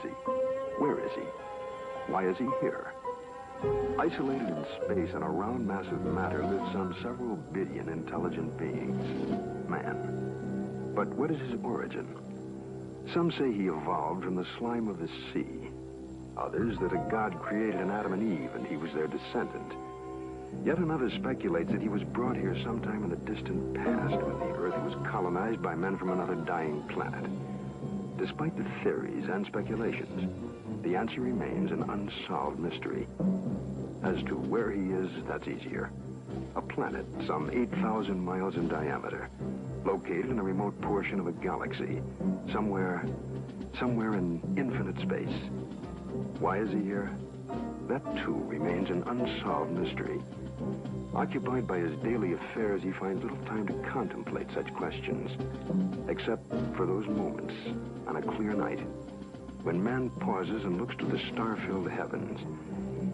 he? Where is he? Why is he here? Isolated in space on a round mass of matter live some several billion intelligent beings. Man. But what is his origin? Some say he evolved from the slime of the sea. Others that a god created an Adam and Eve and he was their descendant. Yet another speculates that he was brought here sometime in the distant past when the Earth was colonized by men from another dying planet. Despite the theories and speculations, the answer remains an unsolved mystery. As to where he is, that's easier. A planet some 8,000 miles in diameter, located in a remote portion of a galaxy, somewhere in infinite space. Why is he here? That, too, remains an unsolved mystery. Occupied by his daily affairs, he finds little time to contemplate such questions, except for those moments on a clear night when man pauses and looks to the star-filled heavens,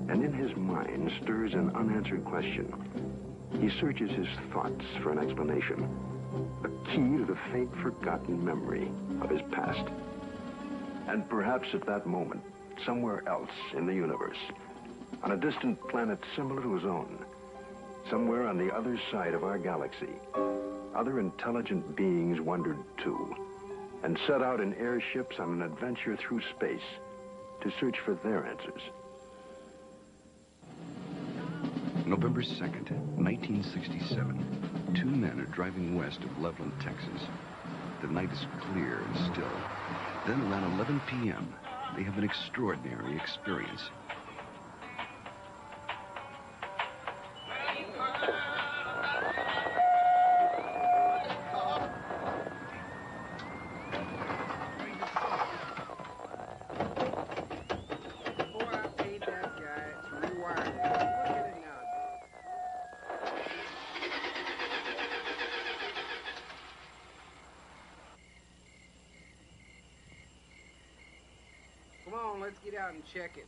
and in his mind stirs an unanswered question. He searches his thoughts for an explanation, a key to the faint, forgotten memory of his past. And perhaps at that moment, somewhere else in the universe, on a distant planet similar to his own, somewhere on the other side of our galaxy, other intelligent beings wondered too, and set out in airships on an adventure through space to search for their answers. November 2nd, 1967. Two men are driving west of Loveland, Texas. The night is clear and still. Then around 11 p.m., they have an extraordinary experience. Come on, let's get out and check it.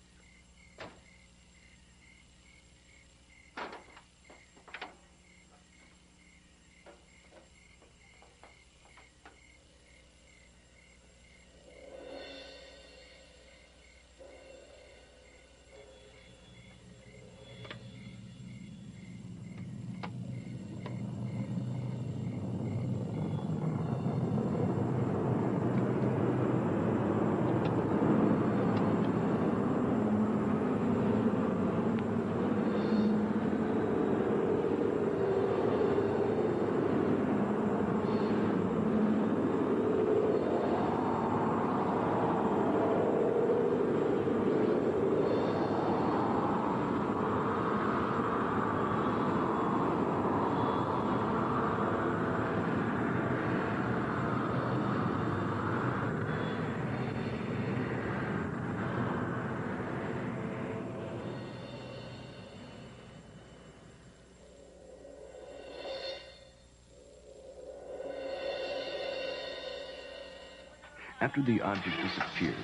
After the object disappears,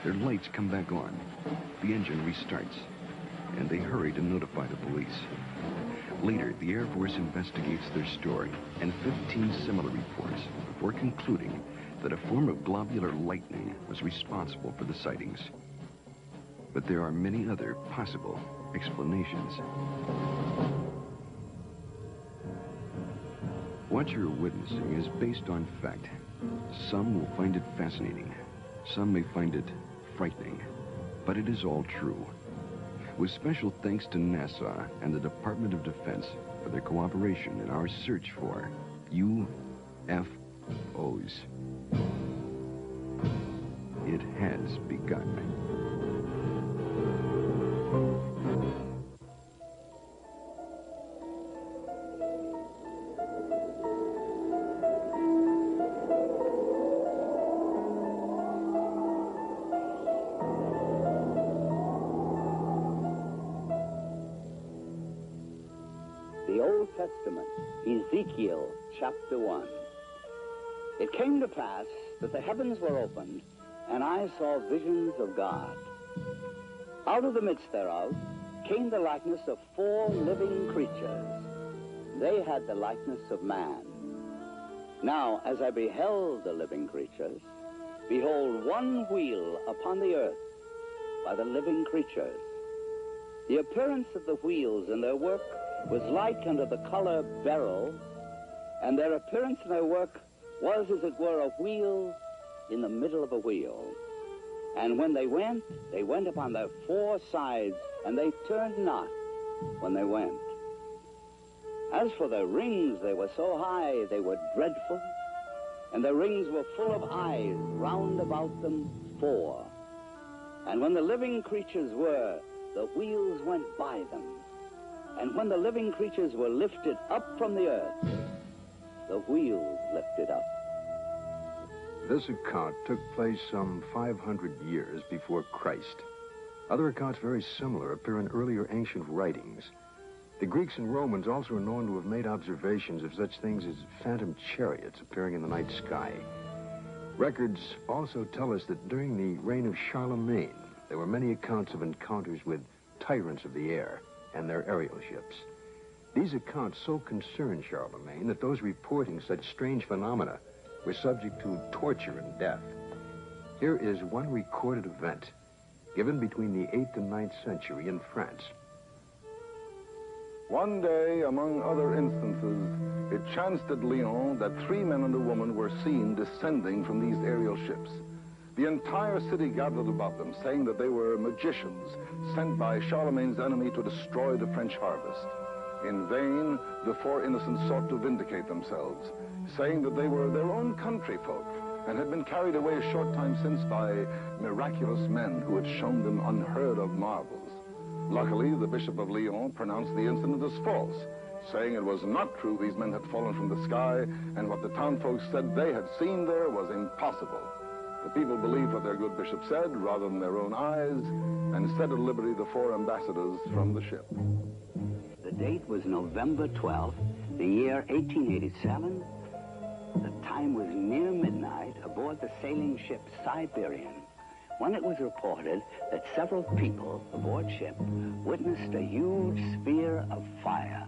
their lights come back on. The engine restarts, and they hurry to notify the police. Later, the Air Force investigates their story and 15 similar reports before concluding that a form of globular lightning was responsible for the sightings. But there are many other possible explanations. What you're witnessing is based on fact. Some will find it fascinating. Some may find it frightening. But it is all true. With special thanks to NASA and the Department of Defense for their cooperation in our search for UFOs. It has begun. The Old Testament, Ezekiel chapter 1. It came to pass that the heavens were opened, and I saw visions of God. Out of the midst thereof came the likeness of 4 living creatures. They had the likeness of man. Now, as I beheld the living creatures, behold, one wheel upon the earth by the living creatures. The appearance of the wheels and their work was like unto the color beryl, and their appearance and their work was, as it were, a wheel in the middle of a wheel. And when they went upon their four sides, and they turned not when they went. As for their rings, they were so high, they were dreadful, and their rings were full of eyes, round about them four. And when the living creatures were, the wheels went by them. And when the living creatures were lifted up from the earth, the wheels lifted up. This account took place some 500 years before Christ. Other accounts very similar appear in earlier ancient writings. The Greeks and Romans also are known to have made observations of such things as phantom chariots appearing in the night sky. Records also tell us that during the reign of Charlemagne, there were many accounts of encounters with tyrants of the air and their aerial ships. These accounts so concerned Charlemagne that those reporting such strange phenomena were subject to torture and death. Here is one recorded event given between the 8th and 9th century in France. One day, among other instances, it chanced at Lyon that 3 men and a woman were seen descending from these aerial ships. The entire city gathered about them, saying that they were magicians sent by Charlemagne's enemy to destroy the French harvest. In vain, the 4 innocents sought to vindicate themselves, saying that they were their own country folk and had been carried away a short time since by miraculous men who had shown them unheard of marvels. Luckily, the Bishop of Lyon pronounced the incident as false, saying it was not true these men had fallen from the sky, and what the townfolk said they had seen there was impossible. The people believed what their good bishop said rather than their own eyes, and set at liberty the 4 ambassadors from the ship. The date was November 12th, the year 1887. The time was near midnight aboard the sailing ship Siberian, when it was reported that several people aboard ship witnessed a huge sphere of fire.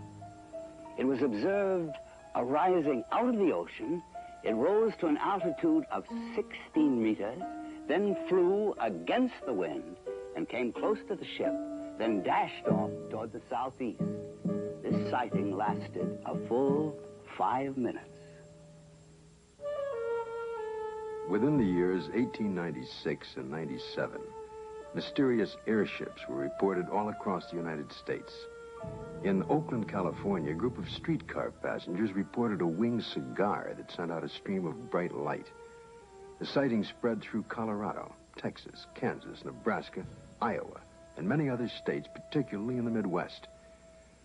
It was observed arising out of the ocean. It rose to an altitude of 16 meters, then flew against the wind and came close to the ship, then dashed off toward the southeast. This sighting lasted a full 5 minutes. Within the years 1896 and 97, mysterious airships were reported all across the United States. In Oakland, California, a group of streetcar passengers reported a winged cigar that sent out a stream of bright light. The sighting spread through Colorado, Texas, Kansas, Nebraska, Iowa, and many other states, particularly in the Midwest.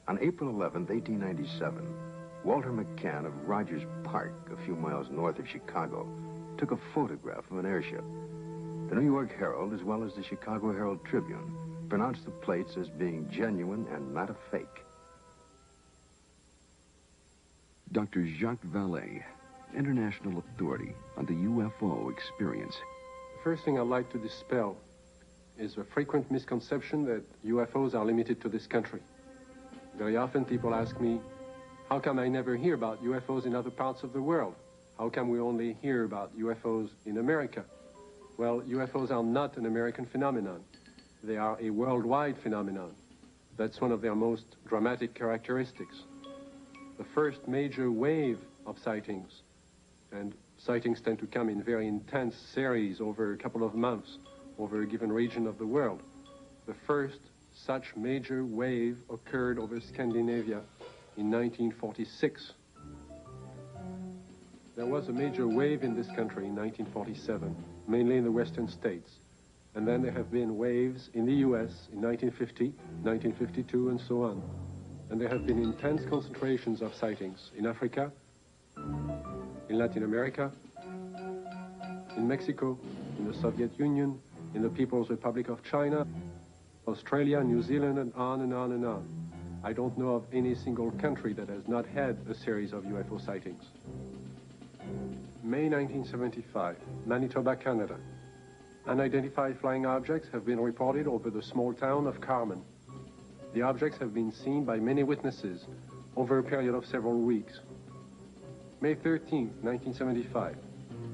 On April 11, 1897, Walter McCann of Rogers Park, a few miles north of Chicago, took a photograph of an airship. The New York Herald, as well as the Chicago Herald Tribune, pronounced the plates as being genuine and not a fake. Dr. Jacques Vallée, international authority on the UFO experience. The first thing I'd like to dispel is a frequent misconception that UFOs are limited to this country. Very often people ask me, how come I never hear about UFOs in other parts of the world? How come we only hear about UFOs in America? Well, UFOs are not an American phenomenon. They are a worldwide phenomenon. That's one of their most dramatic characteristics. The first major wave of sightings, and sightings tend to come in very intense series over a couple of months, over a given region of the world. The first such major wave occurred over Scandinavia in 1946. There was a major wave in this country in 1947, mainly in the western states. And then there have been waves in the US in 1950, 1952, and so on. And there have been intense concentrations of sightings in Africa, in Latin America, in Mexico, in the Soviet Union, in the People's Republic of China, Australia, New Zealand, and on and on and on. I don't know of any single country that has not had a series of UFO sightings. May 1975, Manitoba, Canada. Unidentified flying objects have been reported over the small town of Carmen. The objects have been seen by many witnesses over a period of several weeks. May 13, 1975,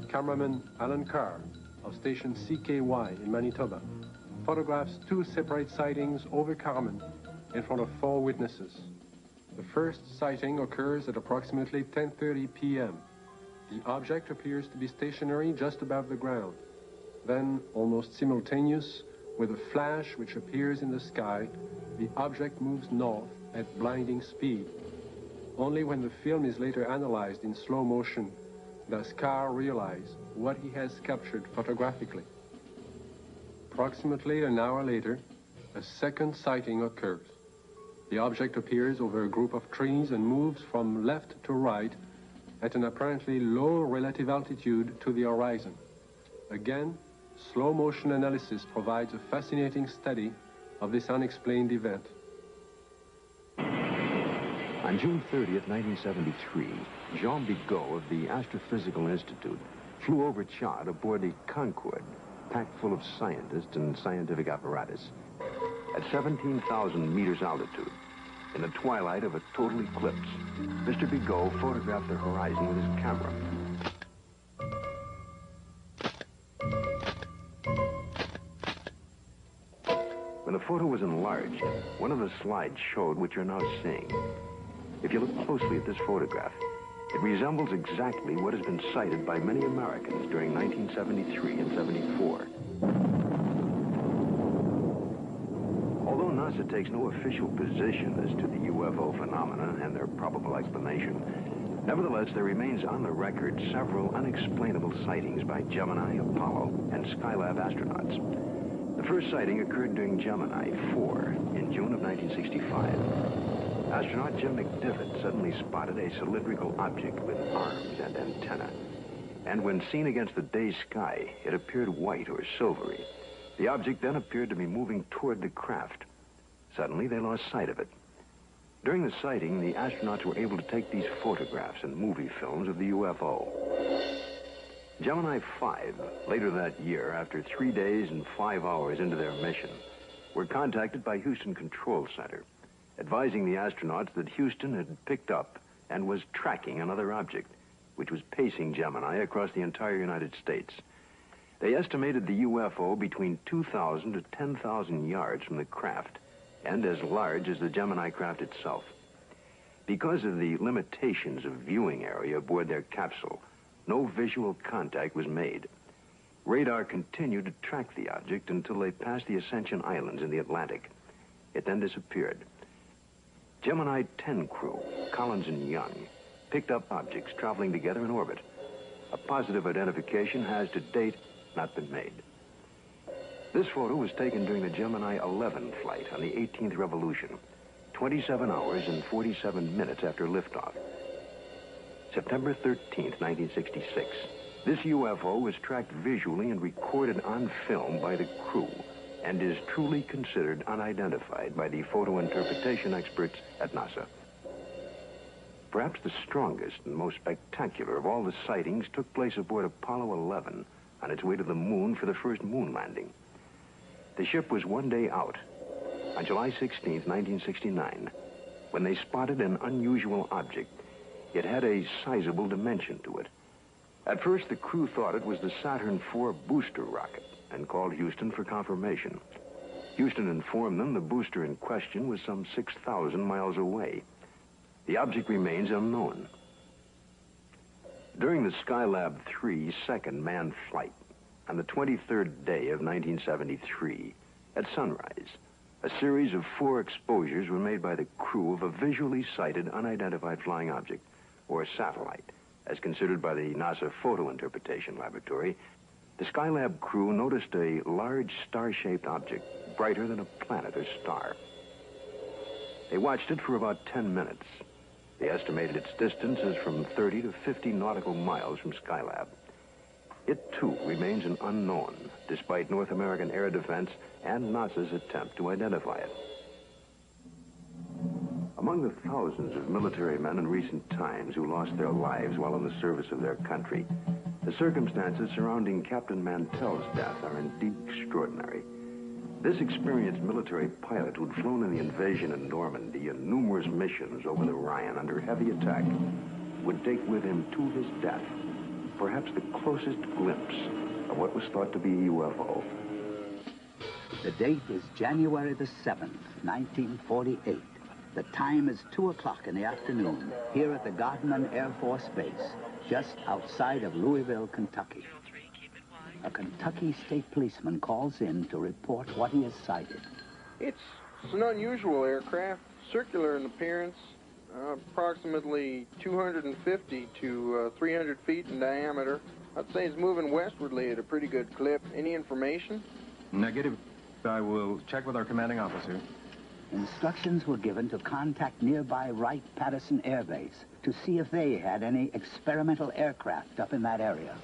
cameraman Alan Carr of station CKY in Manitoba, photographs 2 separate sightings over Carmen in front of 4 witnesses. The first sighting occurs at approximately 10:30 p.m. The object appears to be stationary just above the ground. Then, almost simultaneous with a flash which appears in the sky, the object moves north at blinding speed. Only when the film is later analyzed in slow motion does Carr realize what he has captured photographically. Approximately an hour later, a second sighting occurs. The object appears over a group of trees and moves from left to right at an apparently low relative altitude to the horizon. Again, slow motion analysis provides a fascinating study of this unexplained event. On June 30th, 1973, Jean Bigot of the Astrophysical Institute flew over Chad aboard the Concorde, packed full of scientists and scientific apparatus. At 17,000 meters altitude, in the twilight of a total eclipse, Mr. Bigot photographed the horizon with his camera. When the photo was enlarged, one of the slides showed what you're now seeing. If you look closely at this photograph, it resembles exactly what has been cited by many Americans during 1973 and 74. Although NASA takes no official position as to the UFO phenomena and their probable explanation, nevertheless, there remains on the record several unexplainable sightings by Gemini, Apollo, and Skylab astronauts. The first sighting occurred during Gemini 4 in June of 1965. Astronaut Jim McDivitt suddenly spotted a cylindrical object with arms and antenna. And when seen against the day sky, it appeared white or silvery. The object then appeared to be moving toward the craft. Suddenly, they lost sight of it. During the sighting, the astronauts were able to take these photographs and movie films of the UFO. Gemini 5, later that year, after 3 days and 5 hours into their mission, were contacted by Houston Control Center, advising the astronauts that Houston had picked up and was tracking another object, which was pacing Gemini across the entire United States. They estimated the UFO between 2,000 to 10,000 yards from the craft, and as large as the Gemini craft itself. Because of the limitations of viewing area aboard their capsule, no visual contact was made. Radar continued to track the object until they passed the Ascension Islands in the Atlantic. It then disappeared. Gemini 10 crew, Collins and Young, picked up objects traveling together in orbit. A positive identification has to date not been made. This photo was taken during the Gemini 11 flight on the 18th revolution, 27 hours and 47 minutes after liftoff. September 13th, 1966. This UFO was tracked visually and recorded on film by the crew and is truly considered unidentified by the photo interpretation experts at NASA. Perhaps the strongest and most spectacular of all the sightings took place aboard Apollo 11 on its way to the moon for the first moon landing. The ship was 1 day out, on July 16th, 1969, when they spotted an unusual object. It had a sizable dimension to it. At first, the crew thought it was the Saturn IV booster rocket and called Houston for confirmation. Houston informed them the booster in question was some 6,000 miles away. The object remains unknown. During the Skylab 3 second manned flight, on the 23rd day of 1973, at sunrise, a series of 4 exposures were made by the crew of a visually sighted unidentified flying object, or satellite, as considered by the NASA Photo Interpretation Laboratory. The Skylab crew noticed a large star-shaped object, brighter than a planet or star. They watched it for about 10 minutes. They estimated its distance as from 30 to 50 nautical miles from Skylab. It, too, remains an unknown, despite North American air defense and NASA's attempt to identify it. Among the thousands of military men in recent times who lost their lives while in the service of their country, the circumstances surrounding Captain Mantell's death are indeed extraordinary. This experienced military pilot who'd flown in the invasion in Normandy and numerous missions over the Rhine under heavy attack would take with him to his death perhaps the closest glimpse of what was thought to be a UFO. The date is January the 7th, 1948. The time is 2 o'clock in the afternoon here at the Godman Air Force Base, just outside of Louisville, Kentucky. A Kentucky state policeman calls in to report what he has sighted. It's an unusual aircraft, circular in appearance, approximately 250 to 300 feet in diameter. I'd say it's moving westwardly at a pretty good clip. Any information? Negative. I will check with our commanding officer. Instructions were given to contact nearby Wright-Patterson Air Base to see if they had any experimental aircraft up in that area.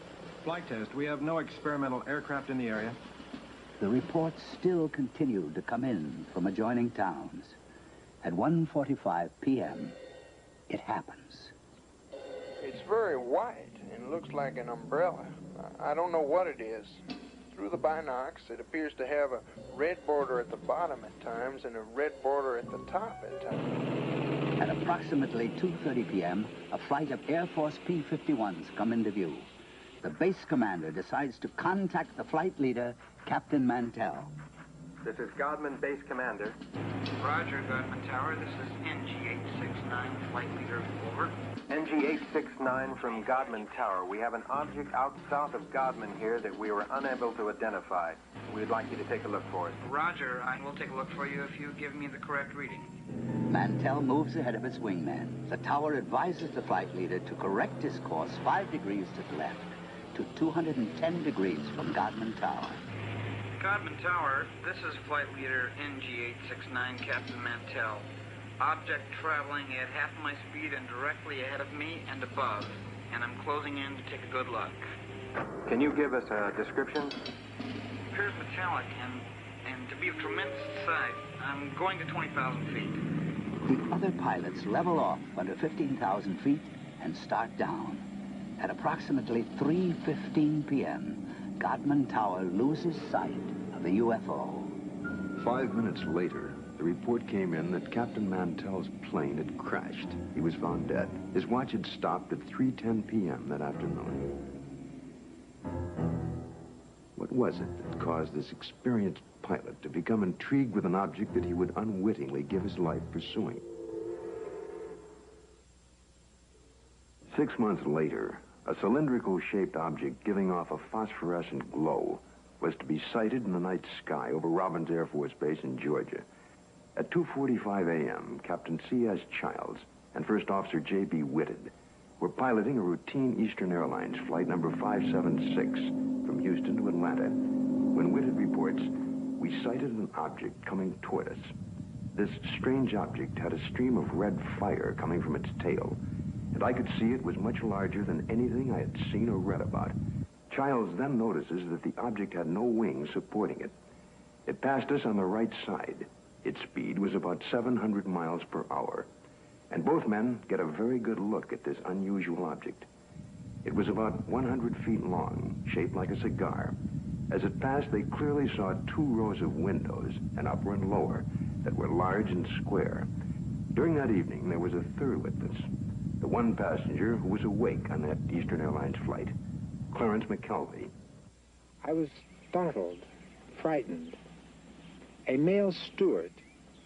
Flight test. We have no experimental aircraft in the area. The reports still continued to come in from adjoining towns. At 1:45 p.m., it happens. It's very white and looks like an umbrella. I don't know what it is. Through the binocs, it appears to have a red border at the bottom at times and a red border at the top at times. At approximately 2:30 p.m., a flight of Air Force P-51s come into view. The base commander decides to contact the flight leader, Captain Mantell. This is Godman Base Commander. Roger, Godman Tower. This is NG-869, flight leader. Over. NG-869 from Godman Tower. We have an object out south of Godman here that we were unable to identify. We'd like you to take a look for it. Roger, I will take a look for you if you give me the correct reading. Mantell moves ahead of his wingman. The tower advises the flight leader to correct his course 5 degrees to the left to 210 degrees from Godman Tower. Godman Tower, this is flight leader NG-869, Captain Mantell. Object traveling at half my speed and directly ahead of me and above, and I'm closing in to take a good look. Can you give us a description? Appears metallic and to be of tremendous size. I'm going to 20,000 feet. The other pilots level off under 15,000 feet and start down. At approximately 3:15 p.m., Godman Tower loses sight of the UFO. 5 minutes later, the report came in that Captain Mantell's plane had crashed. He was found dead. His watch had stopped at 3:10 p.m. that afternoon. What was it that caused this experienced pilot to become intrigued with an object that he would unwittingly give his life pursuing? 6 months later, a cylindrical-shaped object giving off a phosphorescent glow was to be sighted in the night sky over Robbins Air Force Base in Georgia. At 2:45 a.m., Captain C.S. Childs and First Officer J.B. Whitted were piloting a routine Eastern Airlines flight number 576 from Houston to Atlanta. When Whitted reports, we sighted an object coming toward us. This strange object had a stream of red fire coming from its tail, and I could see it was much larger than anything I had seen or read about. Childs then notices that the object had no wings supporting it. It passed us on the right side. Its speed was about 700 miles per hour, and both men get a very good look at this unusual object. It was about 100 feet long, shaped like a cigar. As it passed, they clearly saw 2 rows of windows, an upper and lower, that were large and square. During that evening, there was a third witness, the one passenger who was awake on that Eastern Airlines flight, Clarence McKelvey. I was startled, frightened. A male steward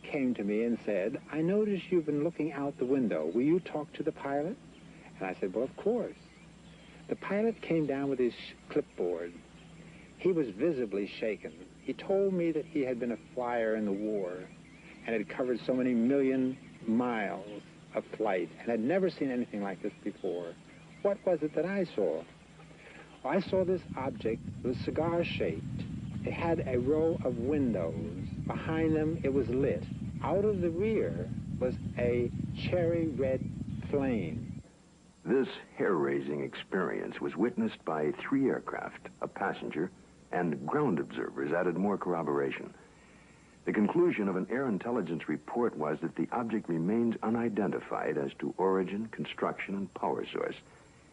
came to me and said, "I noticed you've been looking out the window. Will you talk to the pilot?" And I said, "Well, of course." The pilot came down with his clipboard. He was visibly shaken. He told me that he had been a flyer in the war and had covered so many million miles of flight and had never seen anything like this before. What was it that I saw? I saw this object. It was cigar-shaped. It had a row of windows. Behind them, it was lit. Out of the rear was a cherry red flame. This hair-raising experience was witnessed by 3 aircraft, a passenger, and ground observers added more corroboration. The conclusion of an air intelligence report was that the object remains unidentified as to origin, construction, and power source,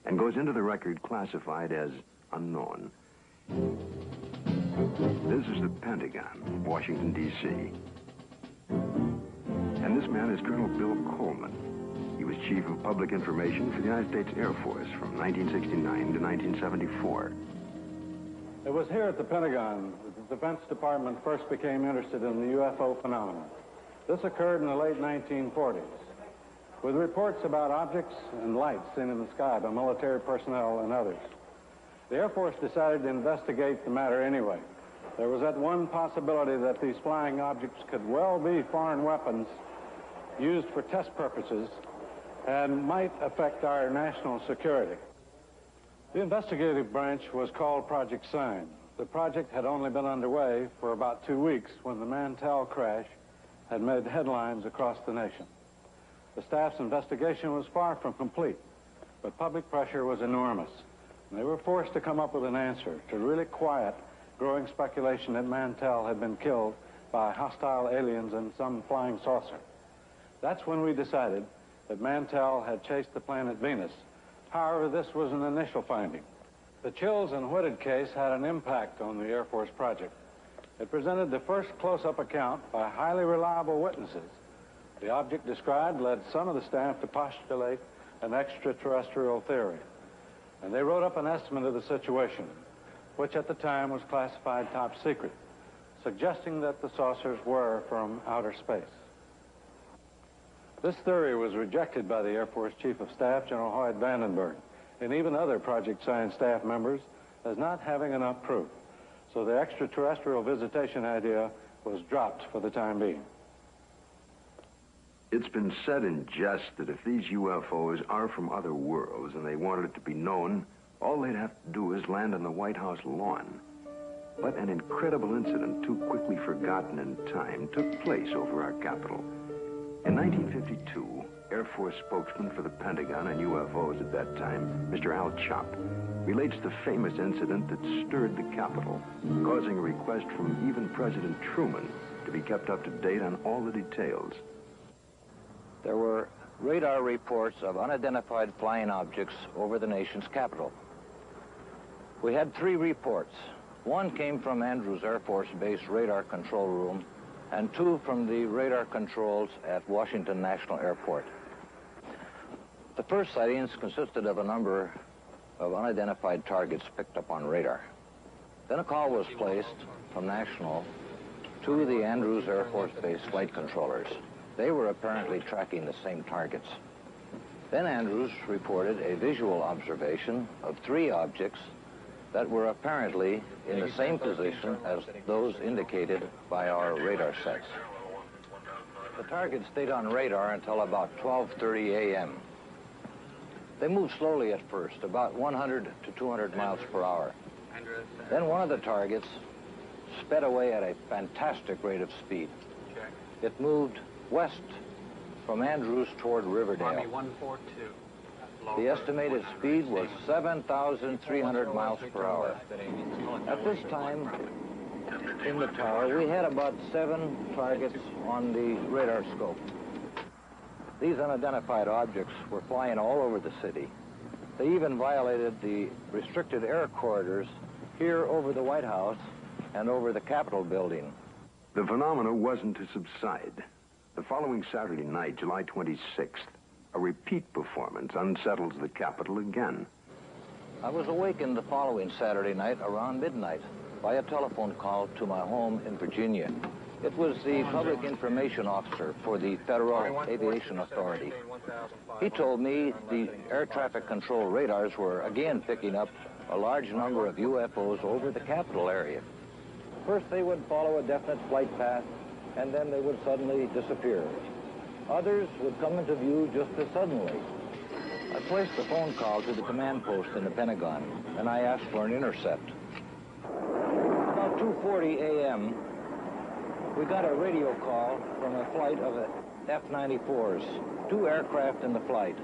and goes into the record classified as unknown. This is the Pentagon, Washington, D.C. And this man is Colonel Bill Coleman. He was Chief of Public Information for the United States Air Force from 1969 to 1974. It was here at the Pentagon that the Defense Department first became interested in the UFO phenomenon. This occurred in the late 1940s, with reports about objects and lights seen in the sky by military personnel and others. The Air Force decided to investigate the matter anyway. There was that one possibility that these flying objects could well be foreign weapons used for test purposes and might affect our national security. The investigative branch was called Project Sign. The project had only been underway for about 2 weeks when the Mantell crash had made headlines across the nation. The staff's investigation was far from complete, but public pressure was enormous. And they were forced to come up with an answer to really quiet growing speculation that Mantell had been killed by hostile aliens and some flying saucer. That's when we decided that Mantell had chased the planet Venus. However, this was an initial finding. The Chills and Whitted case had an impact on the Air Force project. It presented the first close-up account by highly reliable witnesses. The object described led some of the staff to postulate an extraterrestrial theory. And they wrote up an estimate of the situation, which at the time was classified top secret, suggesting that the saucers were from outer space. This theory was rejected by the Air Force Chief of Staff, General Hoyt Vandenberg, and even other Project Sign staff members as not having enough proof. So the extraterrestrial visitation idea was dropped for the time being. It's been said in jest that if these UFOs are from other worlds and they wanted it to be known, all they'd have to do is land on the White House lawn. But an incredible incident too quickly forgotten in time took place over our Capitol. In 1952, Air Force spokesman for the Pentagon and UFOs at that time, Mr. Al Chop, relates the famous incident that stirred the Capitol, causing a request from even President Truman to be kept up to date on all the details. There were radar reports of unidentified flying objects over the nation's capital. We had 3 reports. One came from Andrews Air Force Base radar control room, and 2 from the radar controls at Washington National Airport. The first sightings consisted of a number of unidentified targets picked up on radar. Then a call was placed from National to the Andrews Air Force Base flight controllers. They were apparently tracking the same targets. Then Andrews reported a visual observation of 3 objects that were apparently in the same position as those indicated by our radar sets. The targets stayed on radar until about 12:30 a.m. They moved slowly at first, about 100 to 200 miles per hour. Then one of the targets sped away at a fantastic rate of speed. It moved west from Andrews toward Riverdale. Army 142. The estimated speed was 7,300 miles per hour. At this time, in the tower, we had about 7 targets on the radar scope. These unidentified objects were flying all over the city. They even violated the restricted air corridors here over the White House and over the Capitol building. The phenomena wasn't to subside. The following Saturday night, July 26th, a repeat performance unsettles the Capitol again. I was awakened the following Saturday night around midnight by a telephone call to my home in Virginia. It was the public information officer for the Federal Aviation Authority. He told me the air traffic control radars were again picking up a large number of UFOs over the Capitol area. First they would follow a definite flight path, and then they would suddenly disappear. Others would come into view just as suddenly. I placed the phone call to the command post in the Pentagon, and I asked for an intercept. About 2:40 a.m., we got a radio call from a flight of F-94s, 2 aircraft in the flight.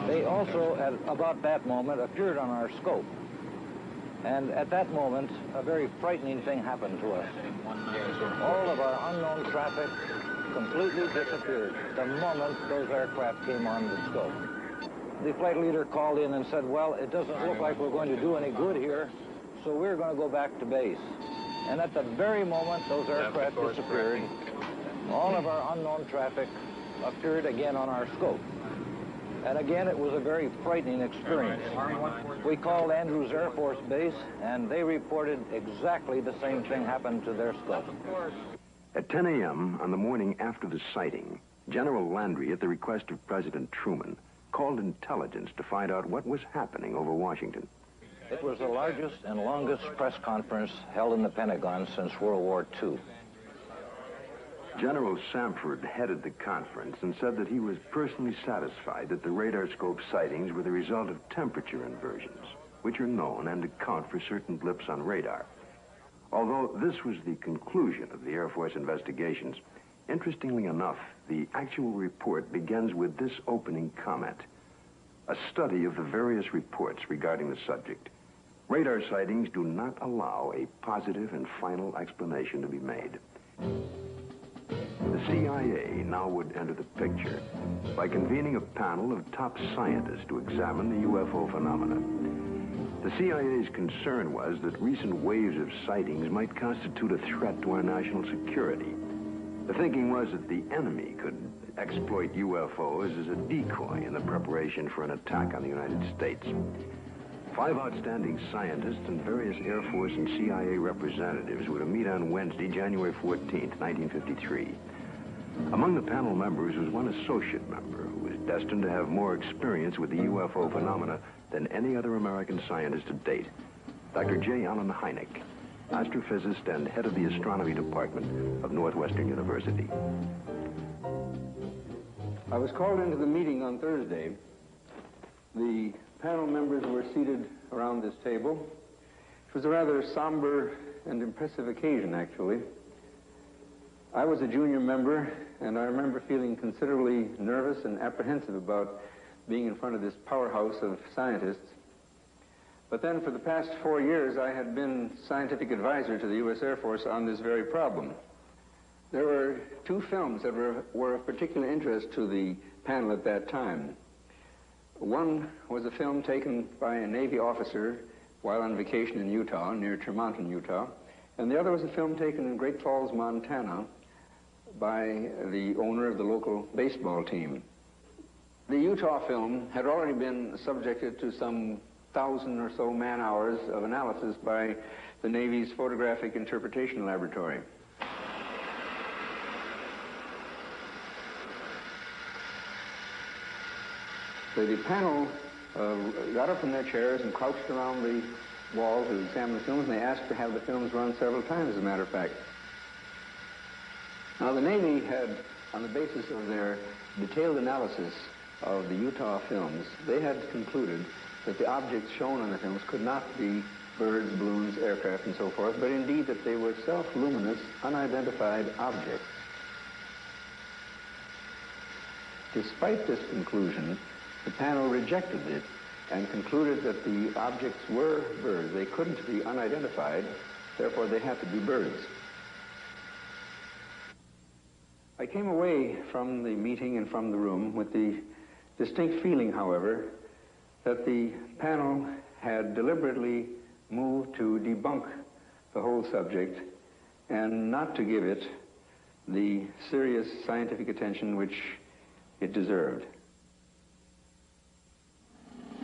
They also, at about that moment, appeared on our scope. And at that moment, a very frightening thing happened to us. All of our unknown traffic completely disappeared the moment those aircraft came on the scope. The flight leader called in and said, well, it doesn't look like we're going to do any good here, so we're going to go back to base. And at the very moment those aircraft disappeared, all of our unknown traffic appeared again on our scope. And again, it was a very frightening experience. We called Andrews Air Force Base, and they reported exactly the same thing happened to their Scud. At 10 a.m. on the morning after the sighting, General Landry, at the request of President Truman, called intelligence to find out what was happening over Washington. It was the largest and longest press conference held in the Pentagon since World War II. General Samford headed the conference and said that he was personally satisfied that the radar scope sightings were the result of temperature inversions, which are known and account for certain blips on radar. Although this was the conclusion of the Air Force investigations, interestingly enough, the actual report begins with this opening comment: a study of the various reports regarding the subject. Radar sightings do not allow a positive and final explanation to be made. The CIA now would enter the picture by convening a panel of top scientists to examine the UFO phenomena. The CIA's concern was that recent waves of sightings might constitute a threat to our national security. The thinking was that the enemy could exploit UFOs as a decoy in the preparation for an attack on the United States. 5 outstanding scientists and various Air Force and CIA representatives were to meet on Wednesday, January 14th, 1953. Among the panel members was one associate member who was destined to have more experience with the UFO phenomena than any other American scientist to date, Dr. J. Allen Hynek, astrophysicist and head of the astronomy department of Northwestern University. I was called into the meeting on Thursday. The panel members were seated around this table. It was a rather somber and impressive occasion, actually. I was a junior member, and I remember feeling considerably nervous and apprehensive about being in front of this powerhouse of scientists. But then for the past 4 years, I had been scientific advisor to the U.S. Air Force on this very problem. There were 2 films that were of particular interest to the panel at that time. One was a film taken by a Navy officer while on vacation in Utah, near Tremonton, Utah, and the other was a film taken in Great Falls, Montana, by the owner of the local baseball team. The Utah film had already been subjected to some 1,000 or so man-hours of analysis by the Navy's Photographic Interpretation Laboratory. So the panel got up from their chairs and crouched around the wall to examine the films, and they asked to have the films run several times, as a matter of fact. Now, the Navy had, on the basis of their detailed analysis of the Utah films, they had concluded that the objects shown on the films could not be birds, balloons, aircraft, and so forth, but indeed that they were self-luminous, unidentified objects. Despite this conclusion, the panel rejected it and concluded that the objects were birds. They couldn't be unidentified, therefore they had to be birds. I came away from the meeting and from the room with the distinct feeling, however, that the panel had deliberately moved to debunk the whole subject and not to give it the serious scientific attention which it deserved.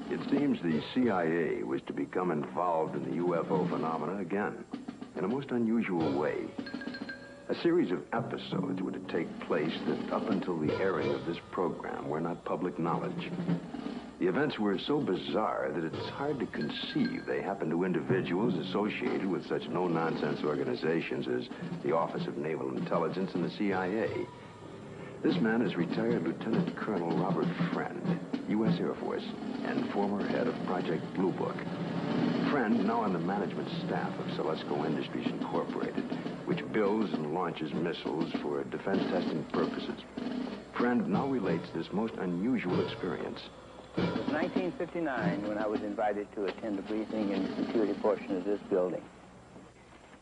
It seems the CIA was to become involved in the UFO phenomena again, in a most unusual way. A series of episodes were to take place that, up until the airing of this program, were not public knowledge. The events were so bizarre that it's hard to conceive they happened to individuals associated with such no-nonsense organizations as the Office of Naval Intelligence and the CIA. This man is retired Lieutenant Colonel Robert Friend, U.S. Air Force, and former head of Project Blue Book. Friend, now on the management staff of Celesco Industries Incorporated, which builds and launches missiles for defense testing purposes. Friend now relates this most unusual experience. It was 1959 when I was invited to attend a briefing in the security portion of this building.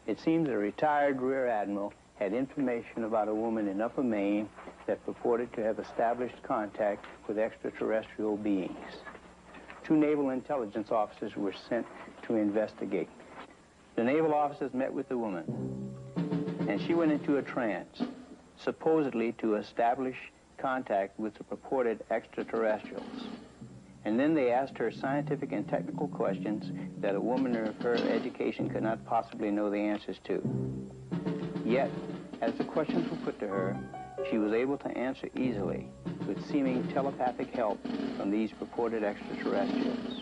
It seems a retired Rear Admiral had information about a woman in Upper Maine that purported to have established contact with extraterrestrial beings. 2 naval intelligence officers were sent to investigate. The naval officers met with the woman, and she went into a trance, supposedly to establish contact with the purported extraterrestrials. And then they asked her scientific and technical questions that a woman of her education could not possibly know the answers to. Yet, as the questions were put to her, she was able to answer easily with seeming telepathic help from these purported extraterrestrials.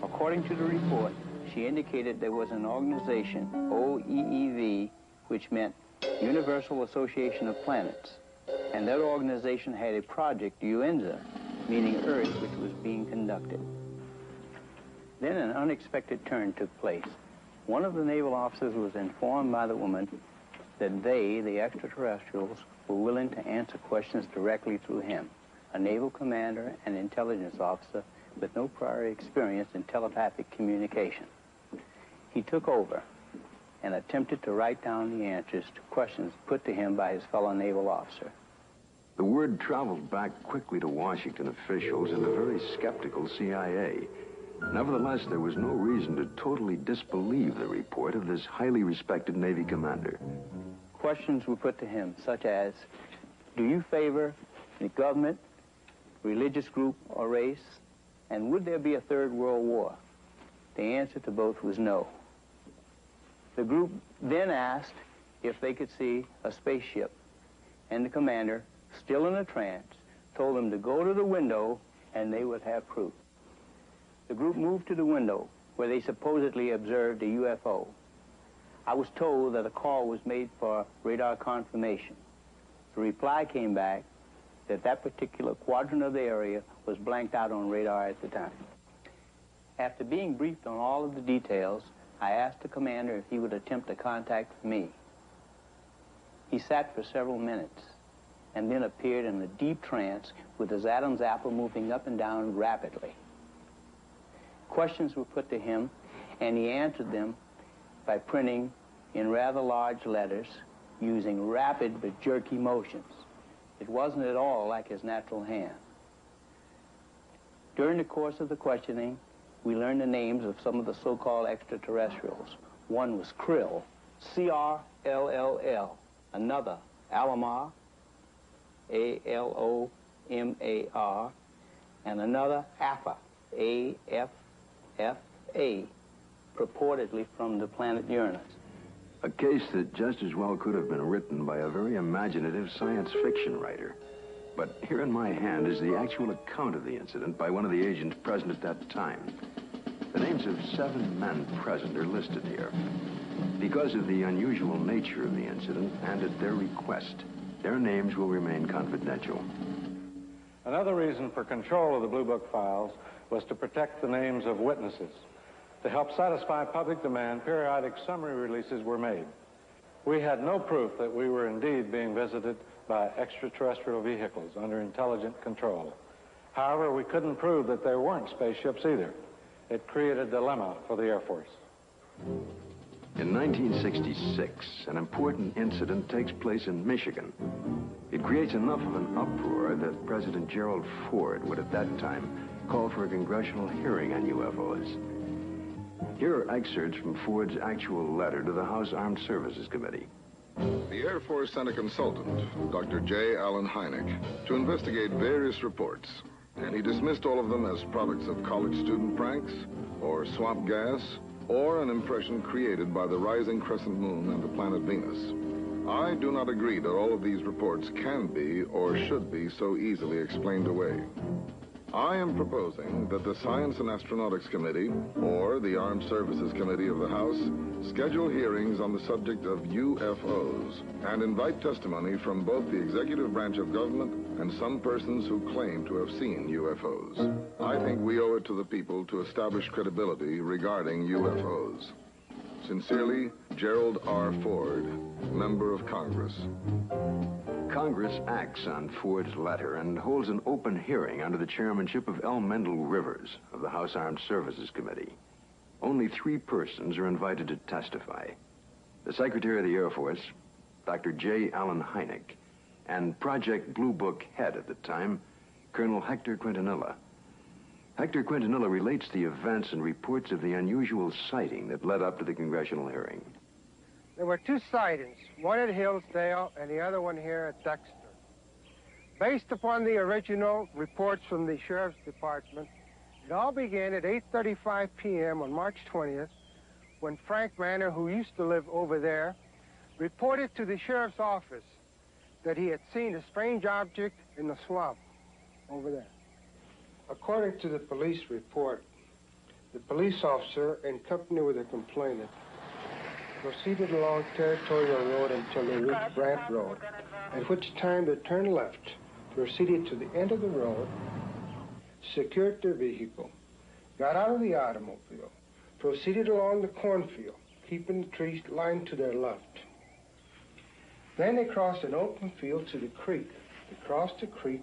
According to the report, she indicated there was an organization, OEEV, which meant Universal Association of Planets, and that organization had a project, UNZA, meaning Earth, which was being conducted. Then an unexpected turn took place. One of the naval officers was informed by the woman that they, the extraterrestrials, were willing to answer questions directly through him, a naval commander and intelligence officer with no prior experience in telepathic communication. He took over and attempted to write down the answers to questions put to him by his fellow naval officer. The word traveled back quickly to Washington officials and the very skeptical CIA. Nevertheless, there was no reason to totally disbelieve the report of this highly respected Navy commander. Questions were put to him, such as, do you favor the government, religious group, or race? And would there be a third world war? The answer to both was no. The group then asked if they could see a spaceship, and the commander, still in a trance, told them to go to the window and they would have proof. The group moved to the window where they supposedly observed a UFO. I was told that a call was made for radar confirmation. The reply came back that that particular quadrant of the area was blanked out on radar at the time. After being briefed on all of the details, I asked the commander if he would attempt to contact me. He sat for several minutes and then appeared in a deep trance with his Adam's apple moving up and down rapidly. Questions were put to him, and he answered them by printing in rather large letters using rapid but jerky motions. It wasn't at all like his natural hand. During the course of the questioning, we learned the names of some of the so-called extraterrestrials. One was Krill, C-R-L-L-L. Another, Alomar, A-L-O-M-A-R. And another, Alpha, A-F-F-A, purportedly from the planet Uranus. A case that just as well could have been written by a very imaginative science fiction writer. But here in my hand is the actual account of the incident by one of the agents present at that time. The names of 7 men present are listed here. Because of the unusual nature of the incident and at their request, their names will remain confidential. Another reason for control of the Blue Book files was to protect the names of witnesses. To help satisfy public demand, periodic summary releases were made. We had no proof that we were indeed being visited by extraterrestrial vehicles under intelligent control. However, we couldn't prove that there weren't spaceships either. It created a dilemma for the Air Force. In 1966, an important incident takes place in Michigan. It creates enough of an uproar that President Gerald Ford would at that time call for a congressional hearing on UFOs. Here are excerpts from Ford's actual letter to the House Armed Services Committee. The Air Force sent a consultant, Dr. J. Allen Hynek, to investigate various reports, and he dismissed all of them as products of college student pranks, or swamp gas, or an impression created by the rising crescent moon and the planet Venus. I do not agree that all of these reports can be or should be so easily explained away. I am proposing that the Science and Astronautics Committee, or the Armed Services Committee of the House, schedule hearings on the subject of UFOs and invite testimony from both the executive branch of government and some persons who claim to have seen UFOs. I think we owe it to the people to establish credibility regarding UFOs. Sincerely, Gerald R. Ford, Member of Congress. Congress acts on Ford's letter and holds an open hearing under the chairmanship of L. Mendel Rivers of the House Armed Services Committee. Only 3 persons are invited to testify. The Secretary of the Air Force, Dr. J. Allen Hynek, and Project Blue Book head at the time, Colonel Hector Quintanilla. Hector Quintanilla relates the events and reports of the unusual sighting that led up to the congressional hearing. There were 2 sightings, one at Hillsdale and the other one here at Dexter. Based upon the original reports from the Sheriff's Department, it all began at 8:35 p.m. on March 20th, when Frank Manor, who used to live over there, reported to the Sheriff's office that he had seen a strange object in the swamp over there. According to the police report, the police officer, in company with the complainant, proceeded along Territorial Road until they reached Brant Road, at which time they turned left, proceeded to the end of the road, secured their vehicle, got out of the automobile, proceeded along the cornfield, keeping the trees lined to their left. Then they crossed an open field to the creek. They crossed the creek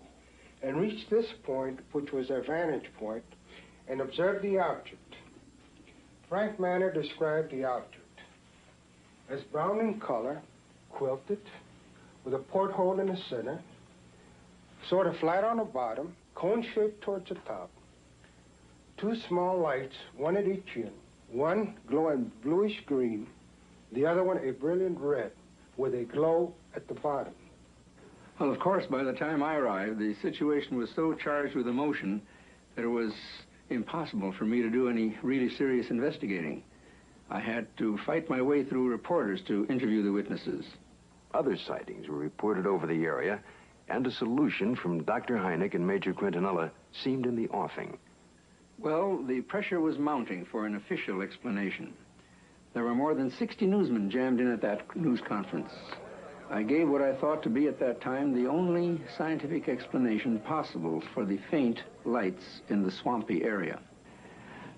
and reached this point, which was their vantage point, and observed the object. Frank Manor described the object as brown in color, quilted, with a porthole in the center, sort of flat on the bottom, cone-shaped towards the top. Two small lights, one at each end, one glowing bluish green, the other one a brilliant red, with a glow at the bottom. Well, of course, by the time I arrived, the situation was so charged with emotion that it was impossible for me to do any really serious investigating. I had to fight my way through reporters to interview the witnesses. Other sightings were reported over the area, and a solution from Dr. Hynek and Major Quintanilla seemed in the offing. Well, the pressure was mounting for an official explanation. There were more than 60 newsmen jammed in at that news conference. I gave what I thought to be at that time the only scientific explanation possible for the faint lights in the swampy area.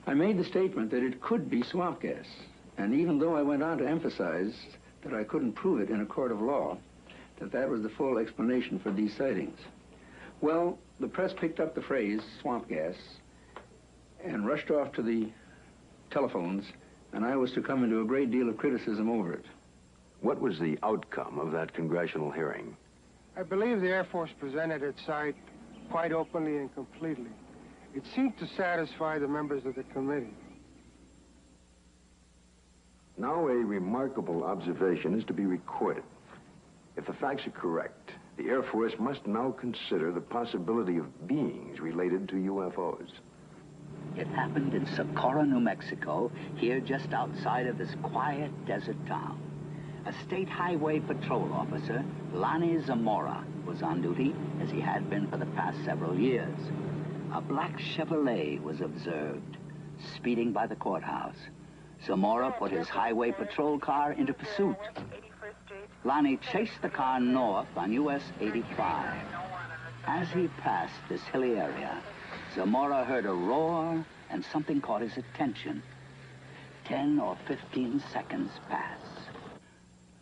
I made the statement that it could be swamp gas, and even though I went on to emphasize that I couldn't prove it in a court of law, that was the full explanation for these sightings. Well, the press picked up the phrase, swamp gas, and rushed off to the telephones, and I was to come into a great deal of criticism over it. What was the outcome of that congressional hearing? I believe the Air Force presented its site quite openly and completely. It seemed to satisfy the members of the committee. Now a remarkable observation is to be recorded. If the facts are correct, the Air Force must now consider the possibility of beings related to UFOs. It happened in Socorro, New Mexico, here just outside of this quiet desert town. A state highway patrol officer, Lonnie Zamora, was on duty, as he had been for the past several years. A black Chevrolet was observed, speeding by the courthouse. Zamora put his highway patrol car into pursuit. Lonnie chased the car north on US 85. As he passed this hilly area, Zamora heard a roar and something caught his attention. 10 or 15 seconds pass.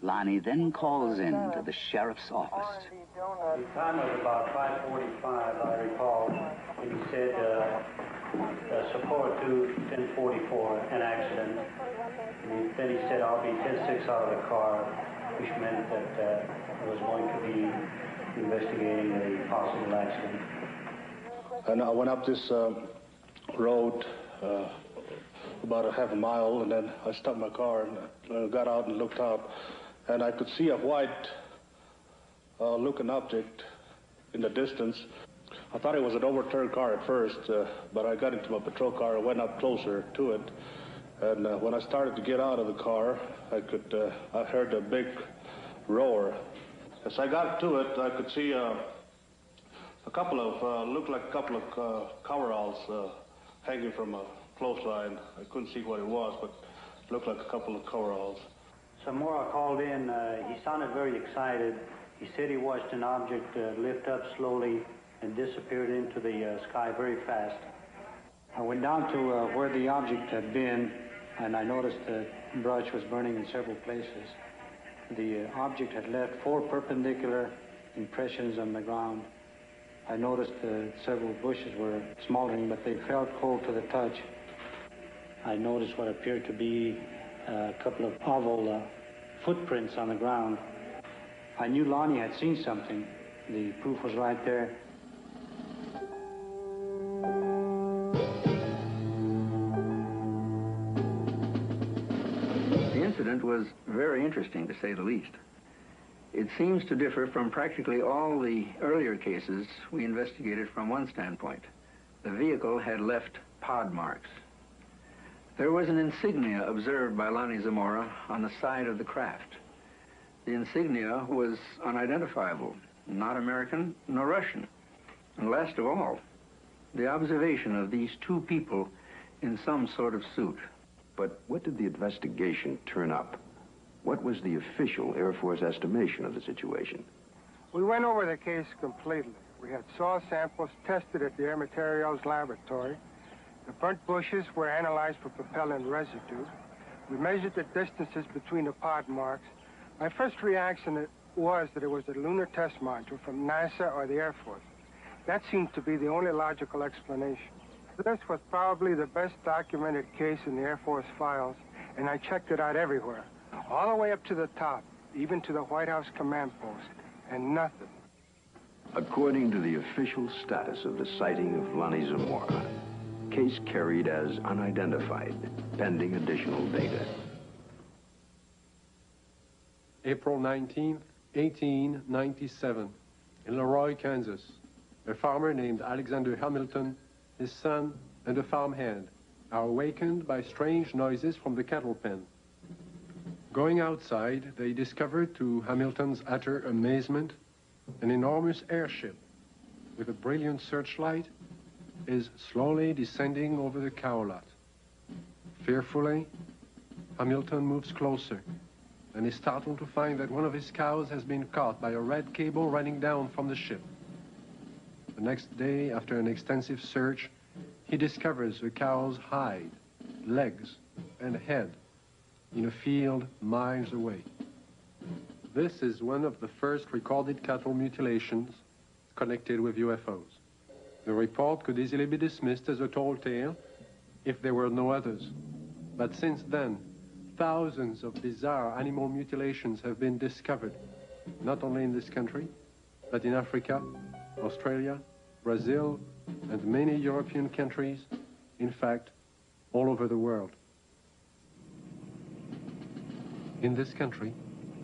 Lonnie then calls in to the sheriff's office. The time was about 5:45, I recall. And he said, Socorro to 1044, an accident. And then he said, I'll be 10-6 out of the car, which meant that I was going to be investigating a possible accident. And I went up this road about a half a mile, and then I stopped my car and got out and looked out, and I could see a white looking object in the distance. I thought it was an overturned car at first, but I got into my patrol car and went up closer to it. And when I started to get out of the car, I heard a big roar. As I got to it, I could see looked like a couple of coveralls hanging from a clothesline. I couldn't see what it was, but it looked like a couple of coveralls. Zamora called in. He sounded very excited. He said he watched an object lift up slowly and disappeared into the sky very fast. I went down to where the object had been, and I noticed the brush was burning in several places. The object had left 4 perpendicular impressions on the ground. I noticed several bushes were smoldering, but they felt cold to the touch. I noticed what appeared to be a couple of oval footprints on the ground. I knew Lonnie had seen something. The proof was right there. The incident was very interesting, to say the least. It seems to differ from practically all the earlier cases we investigated from one standpoint. The vehicle had left pod marks. There was an insignia observed by Lonnie Zamora on the side of the craft. The insignia was unidentifiable, not American nor Russian. And last of all, the observation of these two people in some sort of suit. But what did the investigation turn up? What was the official Air Force estimation of the situation? We went over the case completely. We had soil samples tested at the Air Materials Laboratory. The burnt bushes were analyzed for propellant residue. We measured the distances between the pod marks. My first reaction was that it was a lunar test module from NASA or the Air Force. That seemed to be the only logical explanation. This was probably the best documented case in the Air Force files, and I checked it out everywhere, all the way up to the top, even to the White House command post, and nothing. According to the official status of the sighting of Lonnie Zamora, case carried as unidentified, pending additional data. April 19th, 1897, in Leroy, Kansas, a farmer named Alexander Hamilton, his son, and a farmhand are awakened by strange noises from the cattle pen. Going outside, they discovered, to Hamilton's utter amazement, an enormous airship with a brilliant searchlight is slowly descending over the cow lot. Fearfully, Hamilton moves closer and is startled to find that one of his cows has been caught by a red cable running down from the ship. The next day, after an extensive search, he discovers the cow's hide, legs, and head in a field miles away. This is one of the first recorded cattle mutilations connected with UFOs. The report could easily be dismissed as a tall tale if there were no others. But since then, thousands of bizarre animal mutilations have been discovered, not only in this country, but in Africa, Australia, Brazil, and many European countries, in fact, all over the world. In this country,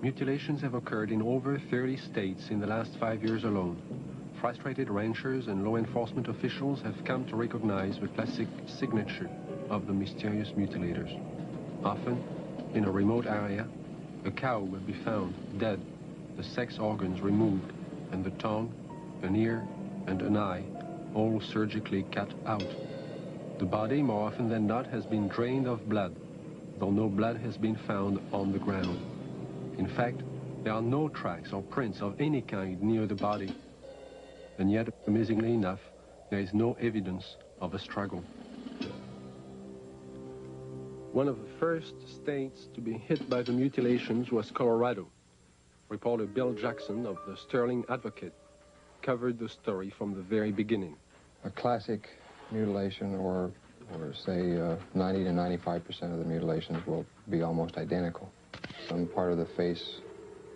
mutilations have occurred in over 30 states in the last 5 years alone. Frustrated ranchers and law enforcement officials have come to recognize the classic signature of the mysterious mutilators. Often, in a remote area, a cow will be found dead, the sex organs removed, and the tongue, an ear, and an eye all surgically cut out. The body, more often than not, has been drained of blood, though no blood has been found on the ground. In fact, there are no tracks or prints of any kind near the body. And yet, amazingly enough, there is no evidence of a struggle. One of the first states to be hit by the mutilations was Colorado. Reporter Bill Jackson of the Sterling Advocate covered the story from the very beginning. A classic mutilation, or say 90 to 95% of the mutilations will be almost identical. Some part of the face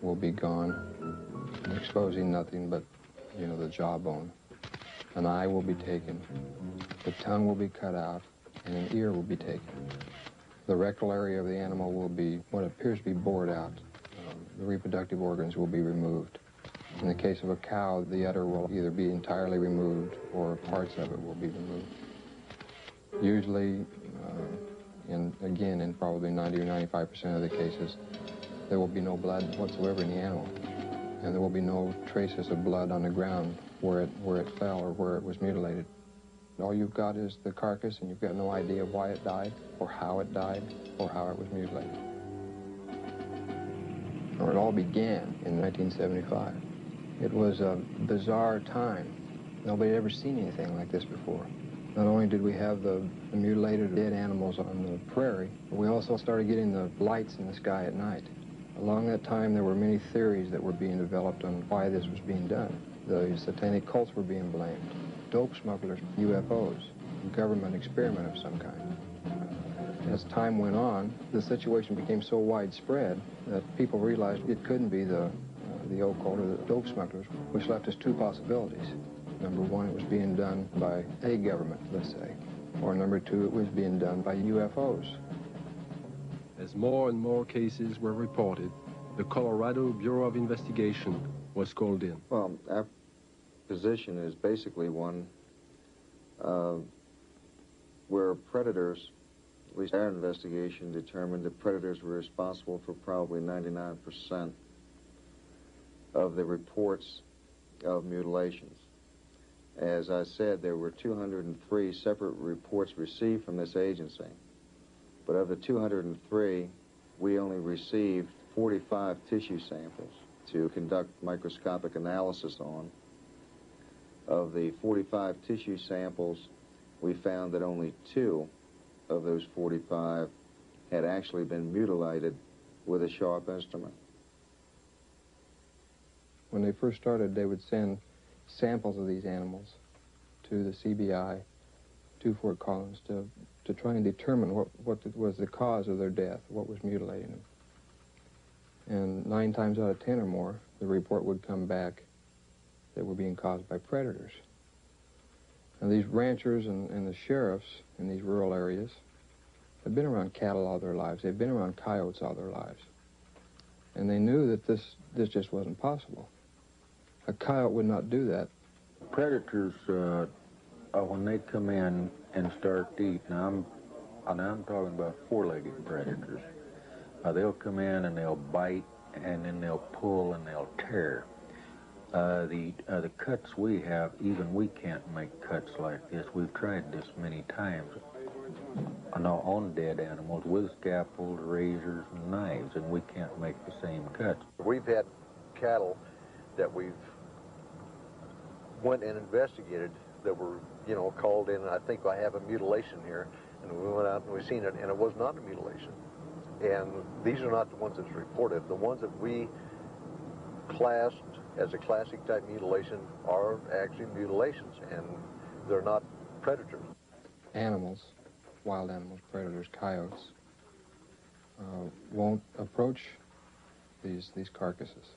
will be gone, exposing nothing but, you know, the jawbone. An eye will be taken, the tongue will be cut out, and an ear will be taken. The rectal area of the animal will be what appears to be bored out. The reproductive organs will be removed. In the case of a cow, the udder will either be entirely removed or parts of it will be removed. Usually, in probably 90 or 95% of the cases, there will be no blood whatsoever in the animal. And there will be no traces of blood on the ground where it fell or where it was mutilated. All you've got is the carcass, and you've got no idea why it died, or how it died, or how it was mutilated. It all began in 1975. It was a bizarre time. Nobody had ever seen anything like this before. Not only did we have the mutilated dead animals on the prairie, but we also started getting the lights in the sky at night. Along that time, there were many theories that were being developed on why this was being done. The satanic cults were being blamed, dope smugglers, UFOs, a government experiment of some kind. As time went on, the situation became so widespread that people realized it couldn't be the occult or the dope smugglers, which left us two possibilities. Number one, it was being done by a government, let's say. Or number two, it was being done by UFOs. As more and more cases were reported, the Colorado Bureau of Investigation was called in. Well, our position is basically one where predators, at least our investigation determined that predators were responsible for probably 99% of the reports of mutilations. As I said, there were 203 separate reports received from this agency. But of the 203, we only received 45 tissue samples to conduct microscopic analysis on. Of the 45 tissue samples, we found that only 2 of those 45 had actually been mutilated with a sharp instrument. When they first started, they would send samples of these animals to the CBI, to Fort Collins, to try and determine what was the cause of their death, what was mutilating them. And 9 times out of 10 or more, the report would come back that were being caused by predators. Now, these ranchers and the sheriffs in these rural areas have been around cattle all their lives. They've been around coyotes all their lives. And they knew that this just wasn't possible. A coyote would not do that. Predators, when they come in and start to eat, now I'm talking about 4-legged predators. They'll come in and they'll bite, and then they'll pull and they'll tear. The cuts we have, even we can't make cuts like this. We've tried this many times on dead animals with scalpels, razors, and knives, and we can't make the same cuts. We've had cattle that we've went and investigated that were, called in, and I think I have a mutilation here, and we went out and we seen it, and it was not a mutilation. And these are not the ones that's reported. The ones that we classed as a classic type mutilation are actually mutilations, and they're not predators. Animals, wild animals, predators, coyotes, won't approach these carcasses.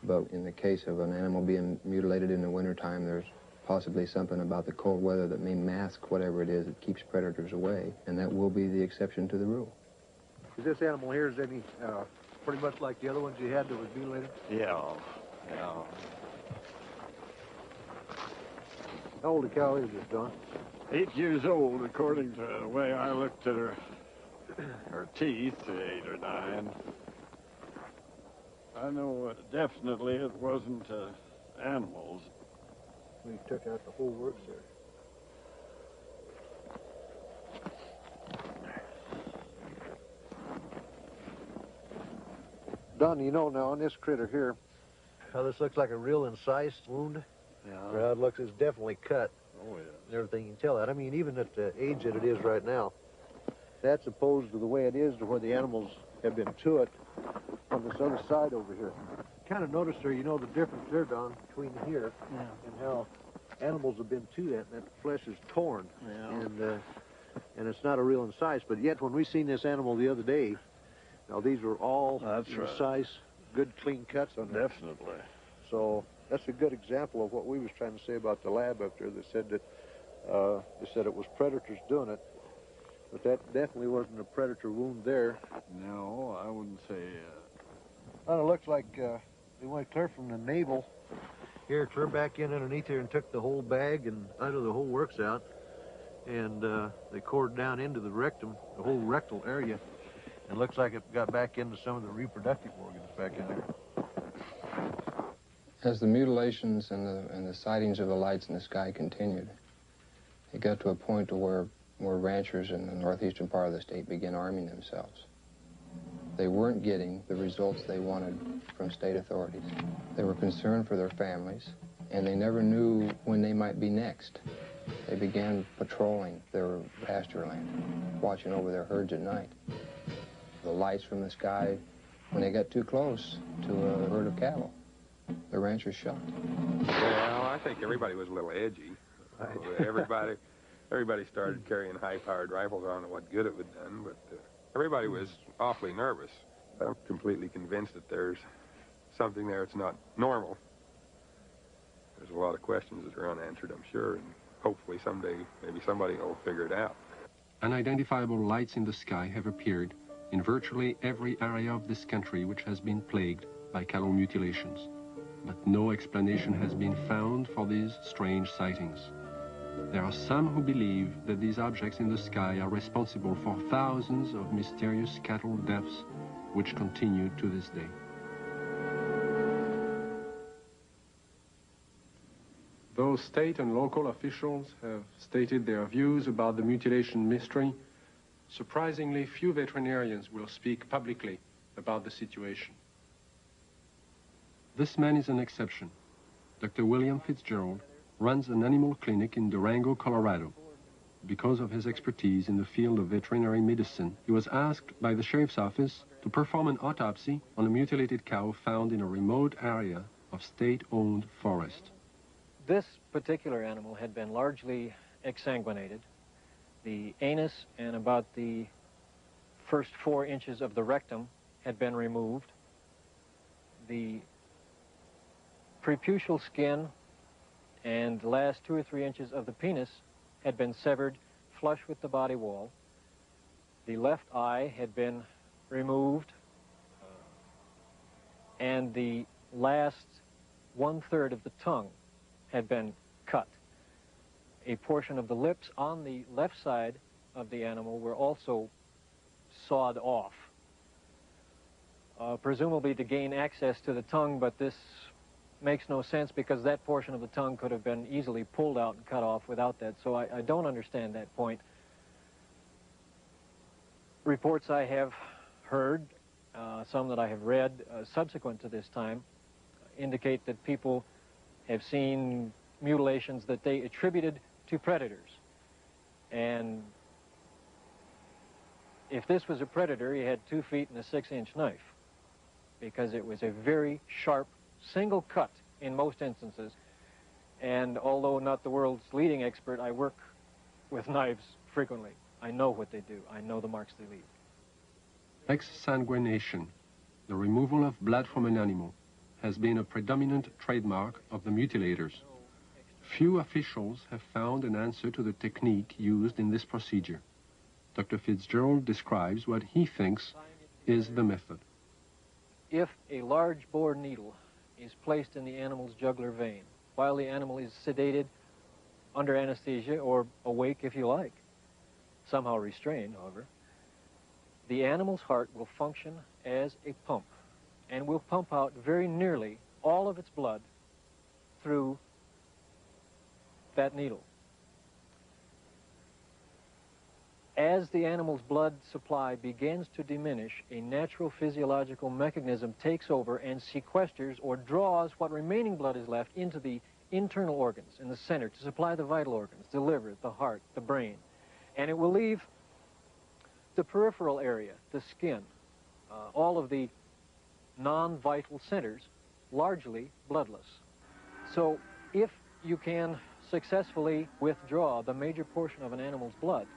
But in the case of an animal being mutilated in the wintertime, there's possibly something about the cold weather that may mask whatever it is that keeps predators away, and that will be the exception to the rule. Is this animal here is any pretty much like the other ones you had that was mutilated? Yeah. How old a cow is this, Don? 8 years old, according to the way I looked at her teeth, 8 or 9. I know definitely it wasn't animals. We took out the whole works there. Don, now on this critter here, how this looks like a real incised wound. Yeah. How it looks is definitely cut. Oh, yeah. And everything, you can tell that. I mean, even at the age that it is right now, that's opposed to the way it is to where the animals have been to it on this other side over here. Kind of notice there, the difference there, Don, between here and how animals have been to that, and that flesh is torn. Yeah. And it's not a real incise, but yet when we seen this animal the other day, now these were all incise, good clean cuts on there. Definitely. So that's a good example of what we was trying to say about the lab up there that said that they said it was predators doing it, but that definitely wasn't a predator wound there. No, I wouldn't say. Well, it looks like they went clear from the navel here, clear back in underneath here, and took the whole bag and out of the whole works out, and they cored down into the rectum, the whole rectal area. It looks like it got back into some of the reproductive organs back in there. As the mutilations and the sightings of the lights in the sky continued, it got to a point to where ranchers in the northeastern part of the state began arming themselves. They weren't getting the results they wanted from state authorities. They were concerned for their families, and they never knew when they might be next. They began patrolling their pasture land, watching over their herds at night. The lights from the sky, when they got too close to a herd of cattle, the ranchers shot. Well, I think everybody was a little edgy. Everybody started carrying high-powered rifles. I don't know what good it would have done, but everybody was awfully nervous. I'm completely convinced that there's something there that's not normal. There's a lot of questions that are unanswered, I'm sure, and hopefully someday maybe somebody will figure it out. Unidentifiable lights in the sky have appeared in virtually every area of this country which has been plagued by cattle mutilations. But no explanation has been found for these strange sightings. There are some who believe that these objects in the sky are responsible for thousands of mysterious cattle deaths which continue to this day. Though state and local officials have stated their views about the mutilation mystery, surprisingly few veterinarians will speak publicly about the situation. This man is an exception. Dr. William Fitzgerald runs an animal clinic in Durango, Colorado. Because of his expertise in the field of veterinary medicine, he was asked by the sheriff's office to perform an autopsy on a mutilated cow found in a remote area of state-owned forest. This particular animal had been largely exsanguinated. The anus and about the first 4 inches of the rectum had been removed. The preputial skin and the last 2 or 3 inches of the penis had been severed flush with the body wall. The left eye had been removed, and the last 1/3 of the tongue had been cut. A portion of the lips on the left side of the animal were also sawed off, presumably to gain access to the tongue, but this makes no sense because that portion of the tongue could have been easily pulled out and cut off without that, so I don't understand that point. Reports I have heard, some that I have read subsequent to this time, indicate that people have seen mutilations that they attributed to predators. And if this was a predator, he had 2 feet and a 6-inch knife, because it was a very sharp single cut in most instances. And although not the world's leading expert, I work with knives frequently. I know what they do. I know the marks they leave. Exsanguination, the removal of blood from an animal, has been a predominant trademark of the mutilators. Few officials have found an answer to the technique used in this procedure. Dr. Fitzgerald describes what he thinks is the method. If a large bore needle is placed in the animal's jugular vein while the animal is sedated, under anesthesia, or awake if you like, somehow restrained, however, the animal's heart will function as a pump and will pump out very nearly all of its blood through that needle. As the animal's blood supply begins to diminish, a natural physiological mechanism takes over and sequesters or draws what remaining blood is left into the internal organs in the center to supply the vital organs, the liver, the heart, the brain. And it will leave the peripheral area, the skin, all of the non-vital centers, largely bloodless. So if you can successfully withdraw the major portion of an animal's blood,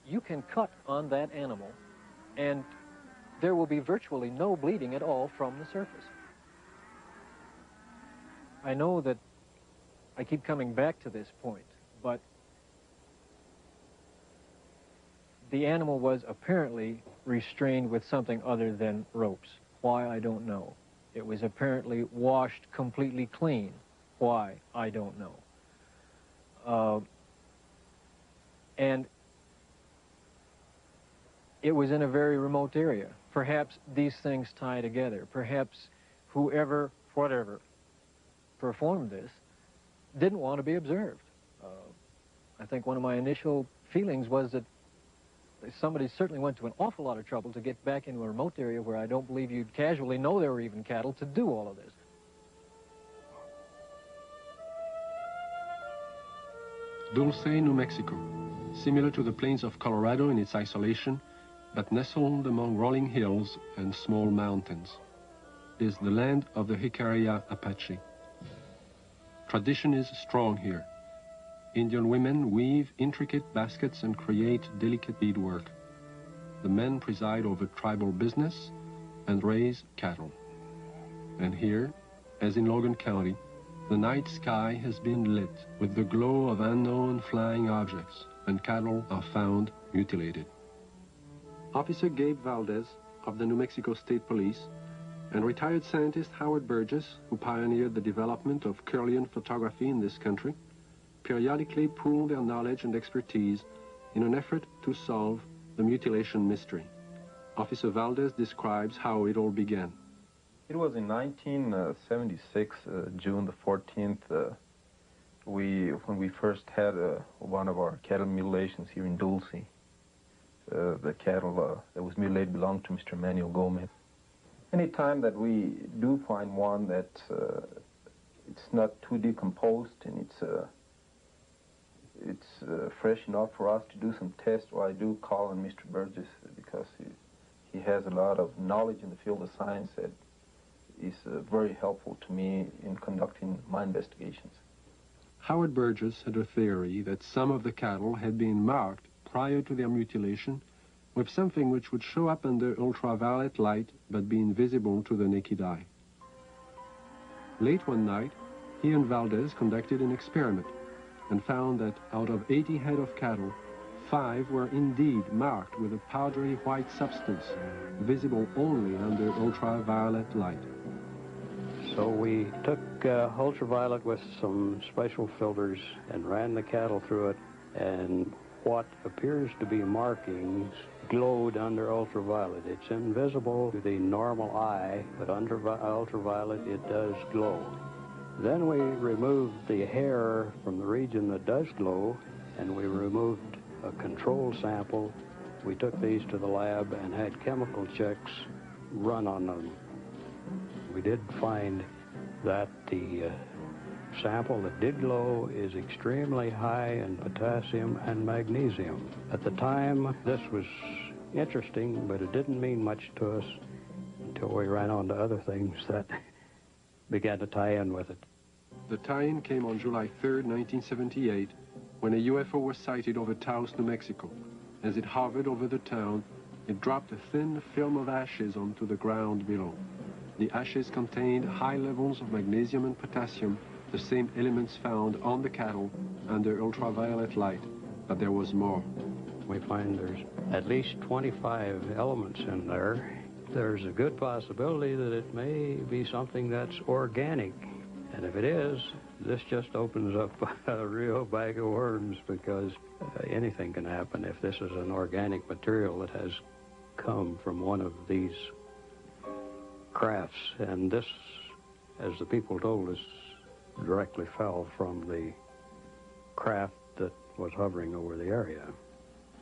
you can cut on that animal and there will be virtually no bleeding at all from the surface. I know that I keep coming back to this point, but the animal was apparently restrained with something other than ropes. Why, I don't know. It was apparently washed completely clean. Why, I don't know. And it was in a very remote area. Perhaps these things tie together. Perhaps whoever, whatever, performed this didn't want to be observed. I think one of my initial feelings was that somebody certainly went to an awful lot of trouble to get back into a remote area where I don't believe you'd casually know there were even cattle to do all of this. Dulce, New Mexico, similar to the plains of Colorado in its isolation, but nestled among rolling hills and small mountains, is the land of the Jicarilla Apache. Tradition is strong here. Indian women weave intricate baskets and create delicate beadwork. The men preside over tribal business and raise cattle. And here, as in Logan County, the night sky has been lit with the glow of unknown flying objects, and cattle are found mutilated. Officer Gabe Valdez of the New Mexico State Police and retired scientist Howard Burgess, who pioneered the development of Kirlian photography in this country, periodically pool their knowledge and expertise in an effort to solve the mutilation mystery. Officer Valdez describes how it all began. It was in 1976, June the 14th, when we first had one of our cattle mutilations here in Dulce. The cattle that was mutilated belonged to Mr. Manuel Gomez. Any time that we do find one that it's not too decomposed and it's fresh enough for us to do some tests, well, I do call on Mr. Burgess because he has a lot of knowledge in the field of science that is very helpful to me in conducting my investigations. Howard Burgess had a theory that some of the cattle had been marked prior to their mutilation with something which would show up under ultraviolet light but be invisible to the naked eye. Late one night, he and Valdez conducted an experiment and found that out of 80 head of cattle, 5 were indeed marked with a powdery white substance, visible only under ultraviolet light. So we took ultraviolet with some special filters and ran the cattle through it, and what appears to be markings glowed under ultraviolet. It's invisible to the normal eye, but under ultraviolet it does glow. Then we removed the hair from the region that does glow, and we removed a control sample. We took these to the lab and had chemical checks run on them. We did find that the sample that did glow is extremely high in potassium and magnesium. At the time, this was interesting, but it didn't mean much to us until we ran on to other things that began to tie in with it. The tie-in came on July 3rd, 1978, when a UFO was sighted over Taos, New Mexico. As it hovered over the town, it dropped a thin film of ashes onto the ground below. The ashes contained high levels of magnesium and potassium, the same elements found on the cattle under ultraviolet light, but there was more. We find there's at least 25 elements in there. There's a good possibility that it may be something that's organic. And if it is, this just opens up a real bag of worms, because anything can happen if this is an organic material that has come from one of these crafts. And this, as the people told us, directly fell from the craft that was hovering over the area.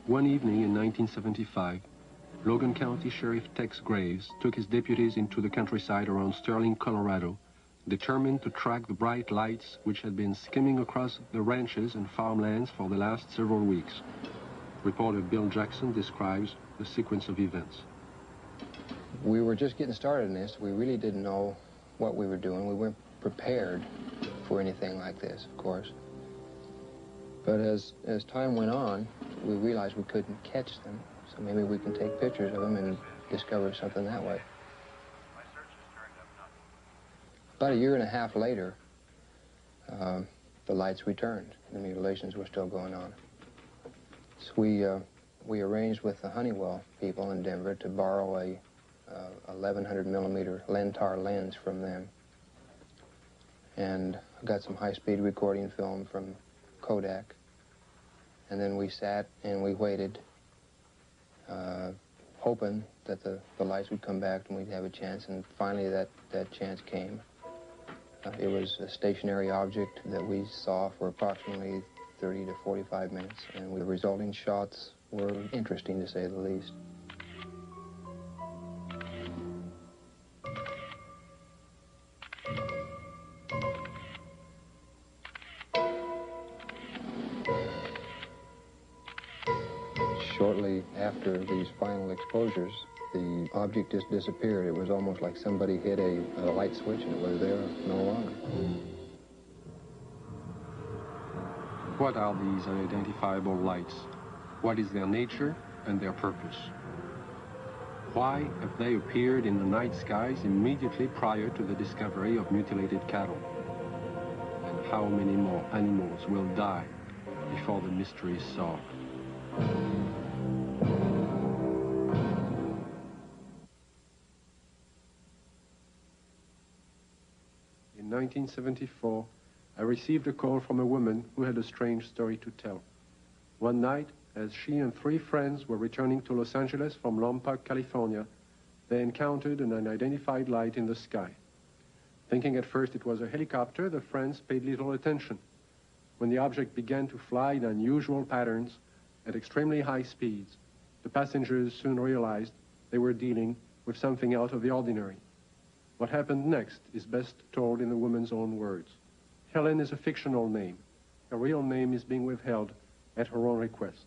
One evening in 1975, Logan County Sheriff Tex Graves took his deputies into the countryside around Sterling, Colorado, determined to track the bright lights which had been skimming across the ranches and farmlands for the last several weeks. Reporter Bill Jackson describes the sequence of events. We were just getting started in this. We really didn't know what we were doing. We weren't prepared for anything like this, of course. But as time went on, we realized we couldn't catch them, so maybe we can take pictures of them and discover something that way. About a year and a half later, the lights returned. The mutilations were still going on. So we arranged with the Honeywell people in Denver to borrow a 1100 millimeter Lentar lens from them. And I got some high-speed recording film from Kodak. And then we sat and we waited, hoping that the lights would come back and we'd have a chance. And finally that chance came. It was a stationary object that we saw for approximately 30 to 45 minutes, and the resulting shots were interesting, to say the least. Shortly after these final exposures, the object just disappeared. It was almost like somebody hit a light switch and it was there no longer. What are these unidentifiable lights? What is their nature and their purpose? Why have they appeared in the night skies immediately prior to the discovery of mutilated cattle? And how many more animals will die before the mystery is solved? 1974, I received a call from a woman who had a strange story to tell. One night, as she and 3 friends were returning to Los Angeles from Lompoc, California, they encountered an unidentified light in the sky. Thinking at first it was a helicopter, the friends paid little attention. When the object began to fly in unusual patterns at extremely high speeds, the passengers soon realized they were dealing with something out of the ordinary. What happened next is best told in the woman's own words. Helen is a fictional name. Her real name is being withheld at her own request.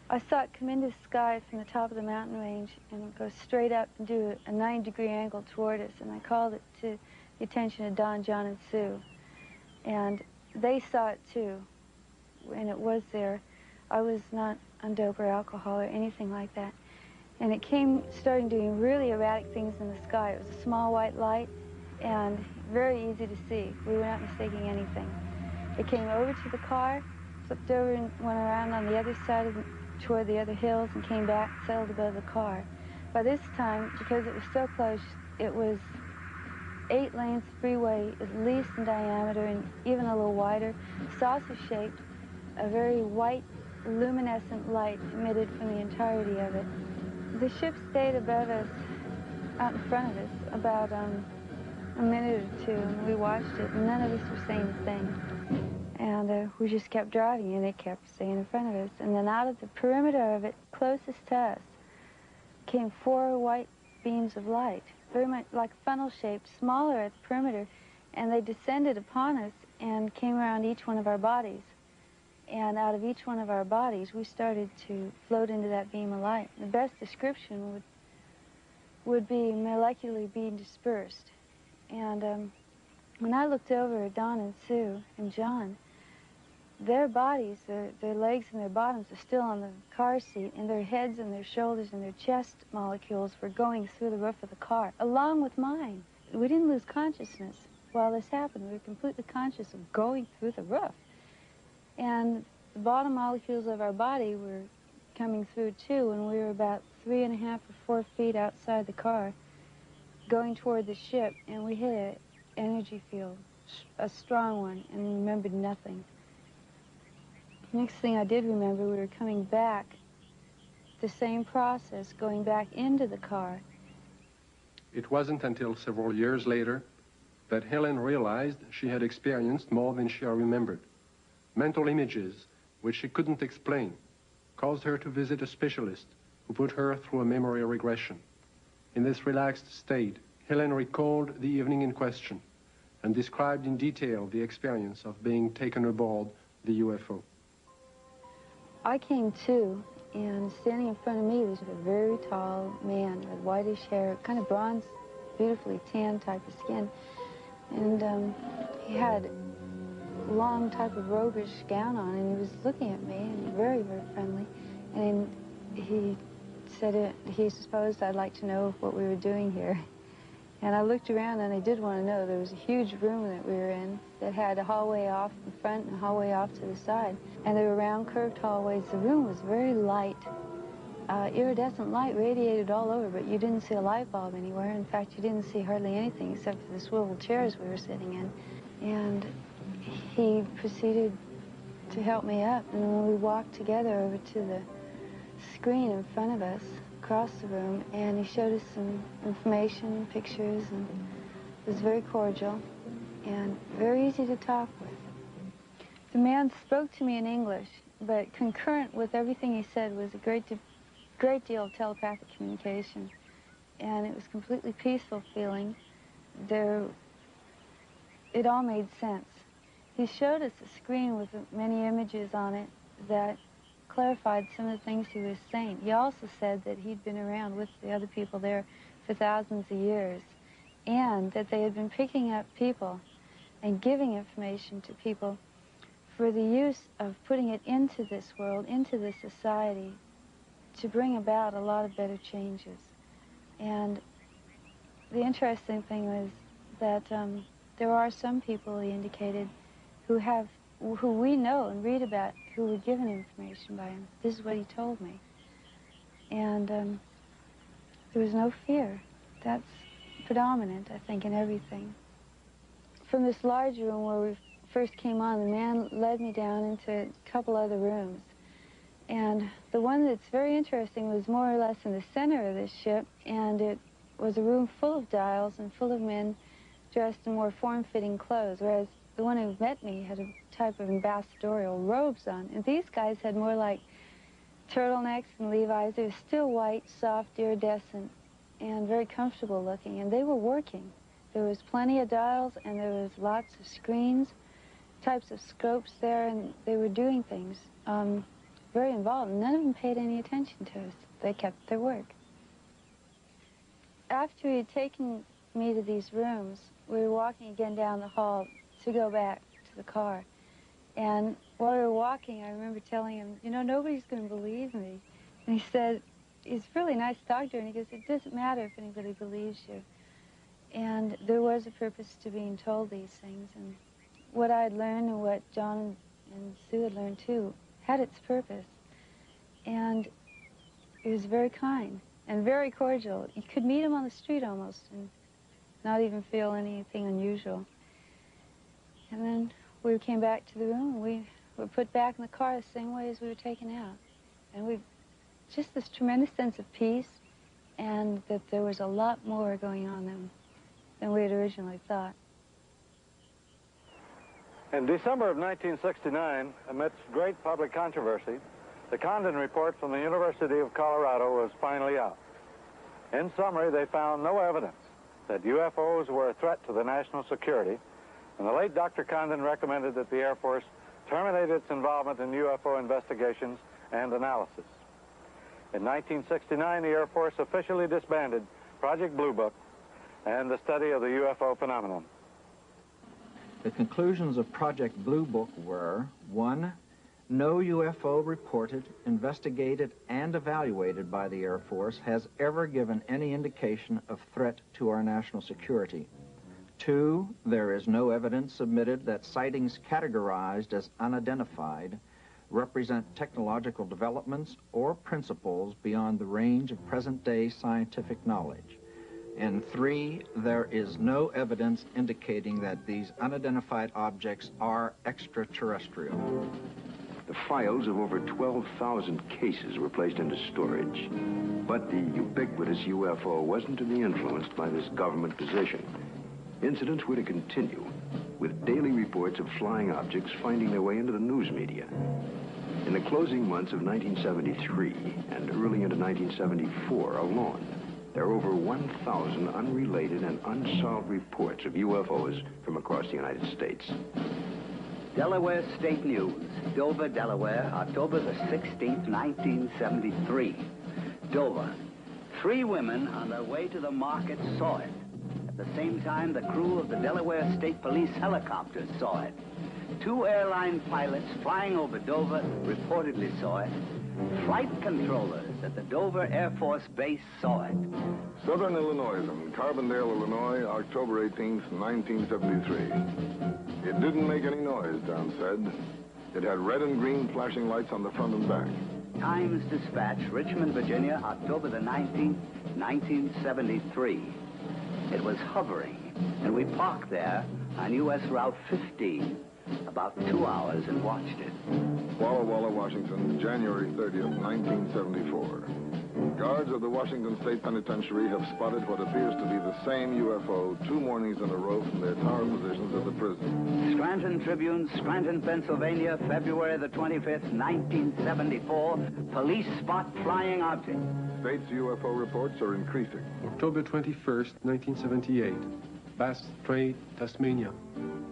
I saw it come into the sky from the top of the mountain range and go straight up and do a 90-degree angle toward us, and I called it to the attention of Don, John, and Sue. And they saw it too, and it was there. I was not on dope or alcohol or anything like that. And it came, starting doing really erratic things in the sky. It was a small white light and very easy to see. We were not mistaking anything. It came over to the car, flipped over and went around on the other side of toward the other hills and came back, settled above the car. By this time, because it was so close, it was 8 lanes freeway, at least in diameter and even a little wider, saucer-shaped, a very white, luminescent light emitted from the entirety of it. The ship stayed above us, out in front of us, about a minute or two, and we watched it, and none of us were saying a thing. And we just kept driving, and it kept staying in front of us. And then out of the perimeter of it, closest to us, came 4 white beams of light, very much like funnel-shaped, smaller at the perimeter, and they descended upon us and came around each one of our bodies. And out of each one of our bodies, we started to float into that beam of light. The best description would be molecularly being dispersed. And when I looked over at Don and Sue and John, their bodies, their legs and their bottoms are still on the car seat, and their heads and their shoulders and their chest molecules were going through the roof of the car, along with mine. We didn't lose consciousness while this happened. We were completely conscious of going through the roof. And the bottom molecules of our body were coming through too, and we were about 3.5 or 4 feet outside the car, going toward the ship, and we hit an energy field, a strong one, and remembered nothing. Next thing I did remember, we were coming back, the same process, going back into the car. It wasn't until several years later that Helen realized she had experienced more than she remembered. Mental images, which she couldn't explain, caused her to visit a specialist who put her through a memory regression. In this relaxed state, Helen recalled the evening in question and described in detail the experience of being taken aboard the UFO. I came to, and standing in front of me was a very tall man with whitish hair, kind of bronze, beautifully tan type of skin. And he had a long type of robish gown on, and he was looking at me, and very, very friendly. And he said he supposed I'd like to know what we were doing here. And I looked around, and I did want to know. There was a huge room that we were in that had a hallway off in front and a hallway off to the side. And they were round, curved hallways. The room was very light. Iridescent light radiated all over, but you didn't see a light bulb anywhere. In fact, you didn't see hardly anything except for the swivel chairs we were sitting in. And he proceeded to help me up, and we walked together over to the screen in front of us, across the room, and he showed us some information, pictures, and it was very cordial and very easy to talk with. The man spoke to me in English, but concurrent with everything he said was a great deal of telepathic communication, and it was completely peaceful feeling. It all made sense. He showed us a screen with many images on it that clarified some of the things he was saying. He also said that he'd been around with the other people there for thousands of years, and that they had been picking up people and giving information to people for the use of putting it into this world, into this society, to bring about a lot of better changes. And the interesting thing was that there are some people, he indicated, who we know and read about, who were given information by him. This is what he told me. And there was no fear. That's predominant, I think, in everything. from this large room where we first came on, the man led me down into a couple other rooms. And the one that's very interesting was more or less in the center of this ship, and it was a room full of dials and full of men dressed in more form-fitting clothes, whereas the one who met me had a type of ambassadorial robes on. And these guys had more like turtlenecks and Levi's. They were still white, soft, iridescent, and very comfortable looking. And they were working. There was plenty of dials, and there was lots of screens, types of scopes there, and they were doing things very involved. None of them paid any attention to us. They kept their work. After he had taken me to these rooms, we were walking again down the hall to go back to the car. And while we were walking, I remember telling him, you know, nobody's going to believe me. And he said, he's a really nice doctor, and he goes, it doesn't matter if anybody believes you. And there was a purpose to being told these things. And what I had learned and what John and Sue had learned, too, had its purpose. And he was very kind and very cordial. You could meet him on the street almost and not even feel anything unusual. And then we came back to the room, and we were put back in the car the same way as we were taken out. And we just this tremendous sense of peace, and that there was a lot more going on than we had originally thought. In December of 1969, amidst great public controversy, the Condon report from the University of Colorado was finally out. In summary, they found no evidence that UFOs were a threat to the national security, and the late Dr. Condon recommended that the Air Force terminate its involvement in UFO investigations and analysis. In 1969, the Air Force officially disbanded Project Blue Book and the study of the UFO phenomenon. The conclusions of Project Blue Book were, 1, no UFO reported, investigated, and evaluated by the Air Force has ever given any indication of threat to our national security. 2, there is no evidence submitted that sightings categorized as unidentified represent technological developments or principles beyond the range of present-day scientific knowledge. And 3, there is no evidence indicating that these unidentified objects are extraterrestrial. The files of over 12,000 cases were placed into storage. But the ubiquitous UFO wasn't to be influenced by this government position. Incidents were to continue, with daily reports of flying objects finding their way into the news media. In the closing months of 1973 and early into 1974 alone, there are over 1,000 unrelated and unsolved reports of UFOs from across the United States. Delaware State News, Dover, Delaware, October the 16th, 1973. Dover. 3 women on their way to the market saw it. At the same time, the crew of the Delaware State Police helicopters saw it. 2 airline pilots flying over Dover reportedly saw it. Flight controllers at the Dover Air Force Base saw it. Southern Illinois and Carbondale, Illinois, October 18th, 1973. It didn't make any noise, Don said. It had red and green flashing lights on the front and back. Times Dispatch, Richmond, Virginia, October the 19th, 1973. It was hovering, and we parked there on U.S. Route 15. About 2 hours and watched it. Walla Walla, Washington, January 30th, 1974. Guards of the Washington State Penitentiary have spotted what appears to be the same UFO 2 mornings in a row from their tower positions at the prison. Scranton Tribune, Scranton, Pennsylvania, February the 25th, 1974. Police spot flying object. State's UFO reports are increasing. October 21st, 1978. Bass Strait, Tasmania.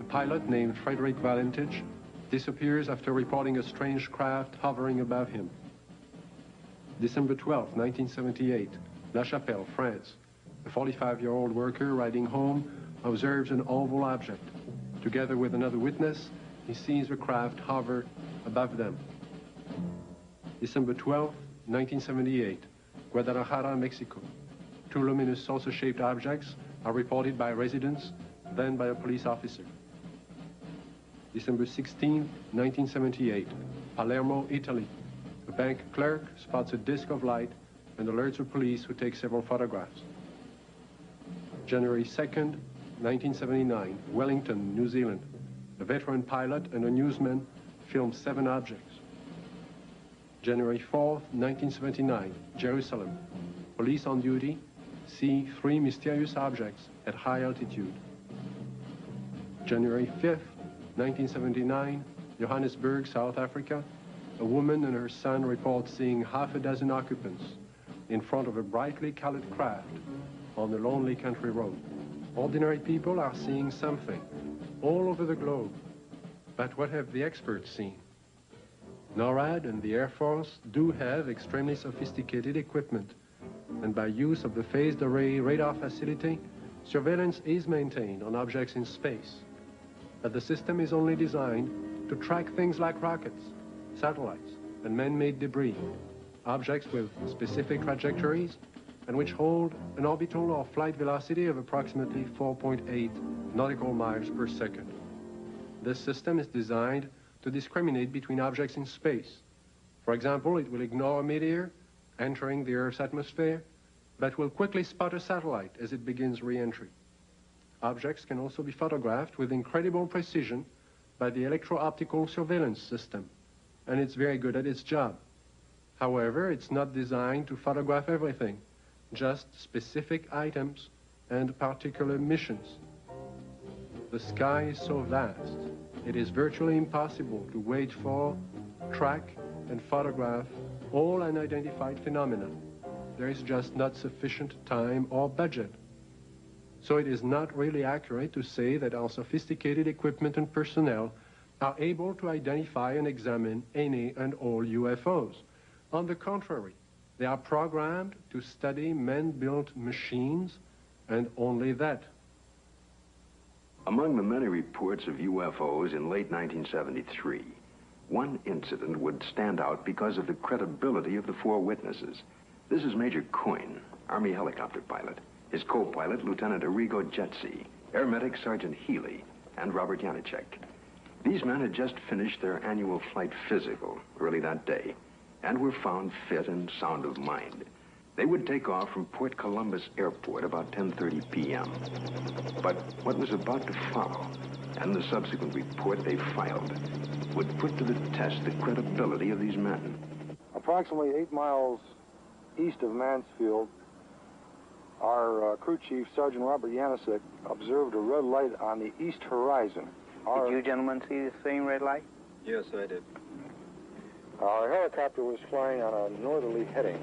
A pilot named Frederick Valentich disappears after reporting a strange craft hovering above him. December 12, 1978, La Chapelle, France. A 45-year-old worker riding home observes an oval object. Together with another witness, he sees the craft hover above them. December 12, 1978, Guadalajara, Mexico. 2 luminous saucer-shaped objects are reported by residents, then by a police officer. December 16, 1978, Palermo, Italy. A bank clerk spots a disc of light and alerts the police, who take several photographs. January 2nd, 1979, Wellington, New Zealand. A veteran pilot and a newsman filmed 7 objects. January 4th, 1979, Jerusalem. Police on duty see 3 mysterious objects at high altitude. January 5th, 1979, Johannesburg, South Africa. A woman and her son report seeing half a dozen occupants in front of a brightly colored craft on a lonely country road. Ordinary people are seeing something all over the globe. But what have the experts seen? NORAD and the Air Force do have extremely sophisticated equipment, and by use of the phased array radar facility, surveillance is maintained on objects in space. But the system is only designed to track things like rockets, satellites, and man-made debris, objects with specific trajectories and which hold an orbital or flight velocity of approximately 4.8 nautical miles per second. This system is designed to discriminate between objects in space. For example, it will ignore a meteor entering the Earth's atmosphere, but will quickly spot a satellite as it begins re-entry. Objects can also be photographed with incredible precision by the electro-optical surveillance system, and it's very good at its job. However, it's not designed to photograph everything, just specific items and particular missions. The sky is so vast, it is virtually impossible to wait for, track, and photograph all unidentified phenomena. There is just not sufficient time or budget. So it is not really accurate to say that our sophisticated equipment and personnel are able to identify and examine any and all UFOs. On the contrary, they are programmed to study man-built machines, and only that. Among the many reports of UFOs in late 1973, one incident would stand out because of the credibility of the 4 witnesses. This is Major Coyne, Army helicopter pilot, his co-pilot, Lieutenant Arrigo Jetsi, Air Medic Sergeant Healy, and Robert Janicek. These men had just finished their annual flight physical early that day and were found fit and sound of mind. They would take off from Port Columbus Airport about 10:30 p.m. But what was about to follow, and the subsequent report they filed, would put to the test the credibility of these men. Approximately 8 miles east of Mansfield, our crew chief, Sergeant Robert Janicek, observed a red light on the east horizon. Did you gentlemen see the same red light? Yes, I did. Our helicopter was flying on a northerly heading.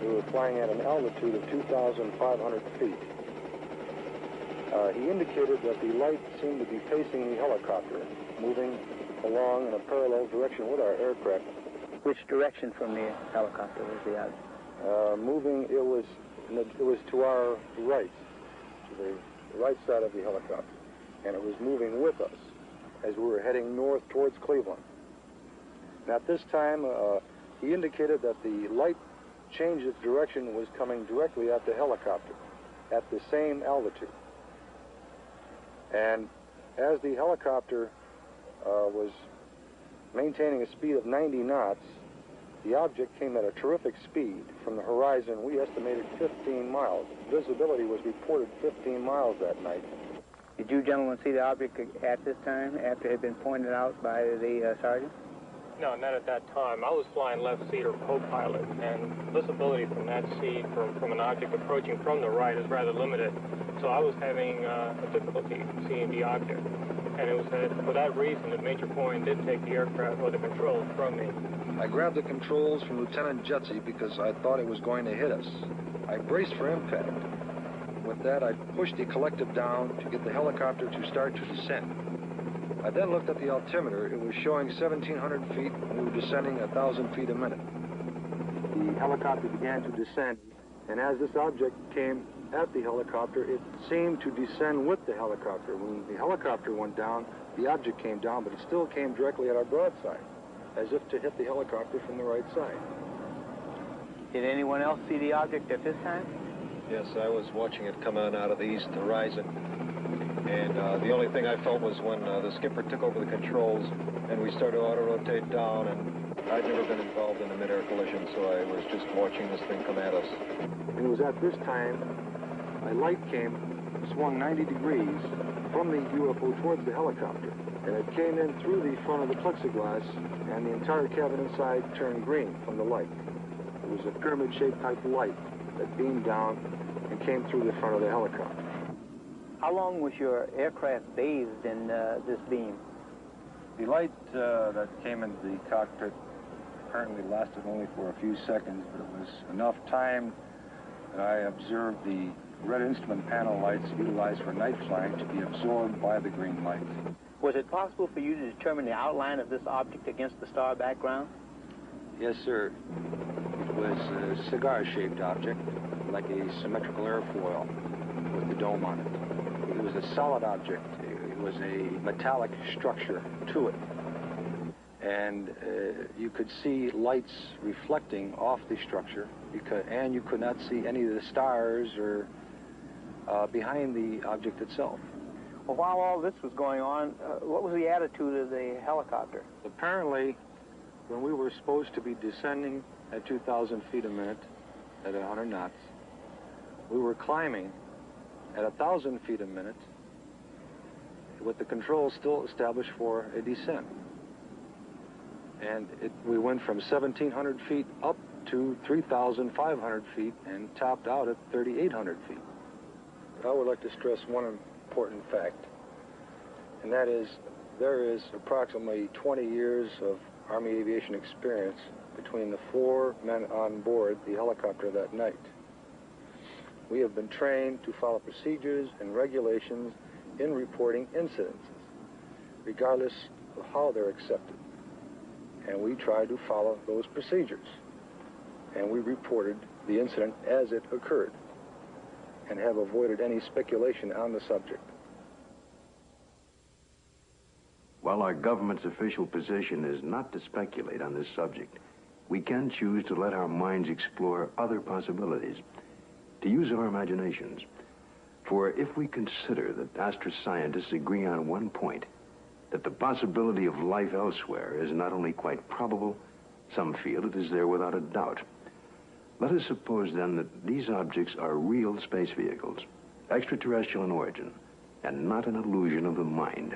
We were flying at an altitude of 2,500 feet. He indicated that the light seemed to be pacing the helicopter, moving along in a parallel direction with our aircraft. Which direction from the helicopter was the object? Moving, it was to our right, to the right side of the helicopter, and it was moving with us as we were heading north towards Cleveland. And at this time, he indicated that the light changed its direction, was coming directly at the helicopter at the same altitude. And as the helicopter was maintaining a speed of 90 knots, the object came at a terrific speed from the horizon. We estimated 15 miles. Visibility was reported 15 miles that night. Did you gentlemen see the object at this time, after it had been pointed out by the sergeant? No, not at that time. I was flying left seat or co-pilot, and visibility from that seat from an object approaching from the right is rather limited. So I was having a difficulty seeing the object. And it was for that reason that Major Coyne did take the aircraft or the controls from me. I grabbed the controls from Lieutenant Jetsi because I thought it was going to hit us. I braced for impact. With that, I pushed the collective down to get the helicopter to start to descend. I then looked at the altimeter. It was showing 1,700 feet, and we were descending 1,000 feet a minute. The helicopter began to descend, and as this object came at the helicopter, it seemed to descend with the helicopter. When the helicopter went down, the object came down, but it still came directly at our broadside, as if to hit the helicopter from the right side. Did anyone else see the object at this time? Yes, I was watching it come on out of the east horizon. And the only thing I felt was when the skipper took over the controls and we started to auto-rotate down, and I'd never been involved in a mid-air collision, so I was just watching this thing come at us. It was at this time a light came swung 90 degrees from the UFO towards the helicopter. And it came in through the front of the plexiglass, and the entire cabin inside turned green from the light. It was a pyramid-shaped type light that beamed down and came through the front of the helicopter. How long was your aircraft bathed in this beam? The light that came into the cockpit apparently lasted only for a few seconds, but it was enough time that I observed the red instrument panel lights utilized for night flying to be absorbed by the green light. Was it possible for you to determine the outline of this object against the star background? Yes, sir. It was a cigar-shaped object, like a symmetrical airfoil with the dome on it. It was a solid object. It was a metallic structure to it. And you could see lights reflecting off the structure, and you could not see any of the stars or behind the object itself. Well, while all this was going on, what was the attitude of the helicopter? Apparently, when we were supposed to be descending at 2,000 feet a minute at 100 knots, we were climbing at 1,000 feet a minute with the controls still established for a descent. And we went from 1,700 feet up to 3,500 feet and topped out at 3,800 feet. I would like to stress one important fact, and that is there is approximately 20 years of Army aviation experience between the 4 men on board the helicopter that night. We have been trained to follow procedures and regulations in reporting incidences, regardless of how they're accepted. And we tried to follow those procedures. And we reported the incident as it occurred and have avoided any speculation on the subject. While our government's official position is not to speculate on this subject, we can choose to let our minds explore other possibilities, to use our imaginations. For if we consider that astroscientists agree on one point, that the possibility of life elsewhere is not only quite probable, some feel it is there without a doubt. Let us suppose then that these objects are real space vehicles, extraterrestrial in origin, and not an illusion of the mind.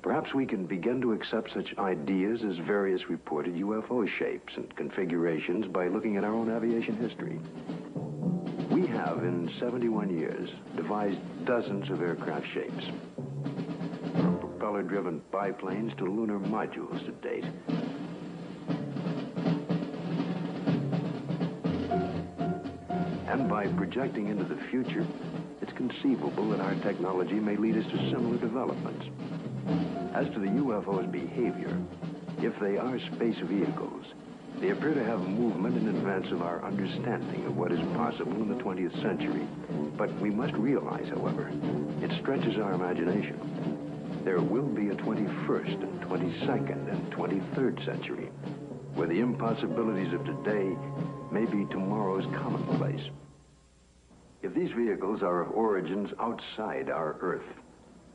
Perhaps we can begin to accept such ideas as various reported UFO shapes and configurations by looking at our own aviation history. We have, in 71 years, devised dozens of aircraft shapes, from propeller-driven biplanes to lunar modules to date. And by projecting into the future, it's conceivable that our technology may lead us to similar developments. As to the UFO's behavior, if they are space vehicles, they appear to have movement in advance of our understanding of what is possible in the 20th century. But we must realize, however, it stretches our imagination. There will be a 21st and 22nd and 23rd century, where the impossibilities of today may be tomorrow's commonplace. If these vehicles are of origins outside our Earth,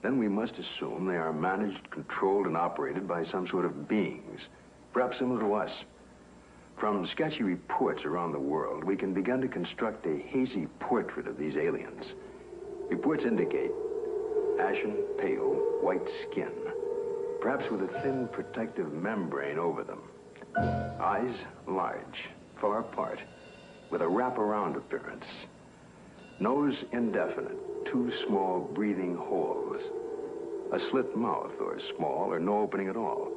then we must assume they are managed, controlled, and operated by some sort of beings, perhaps similar to us. From sketchy reports around the world, we can begin to construct a hazy portrait of these aliens. Reports indicate ashen, pale, white skin, perhaps with a thin protective membrane over them. Eyes large, far apart, with a wraparound appearance. Nose indefinite, 2 small breathing holes. A slit mouth, or small, or no opening at all.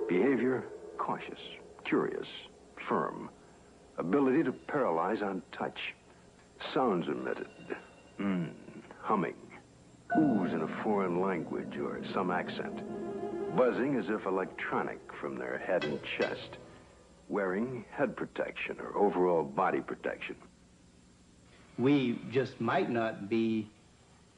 Behavior, cautious, curious, firm. Ability to paralyze on touch. Sounds emitted. Humming. Oohs in a foreign language or some accent. Buzzing as if electronic from their head and chest. Wearing head protection or overall body protection. We just might not be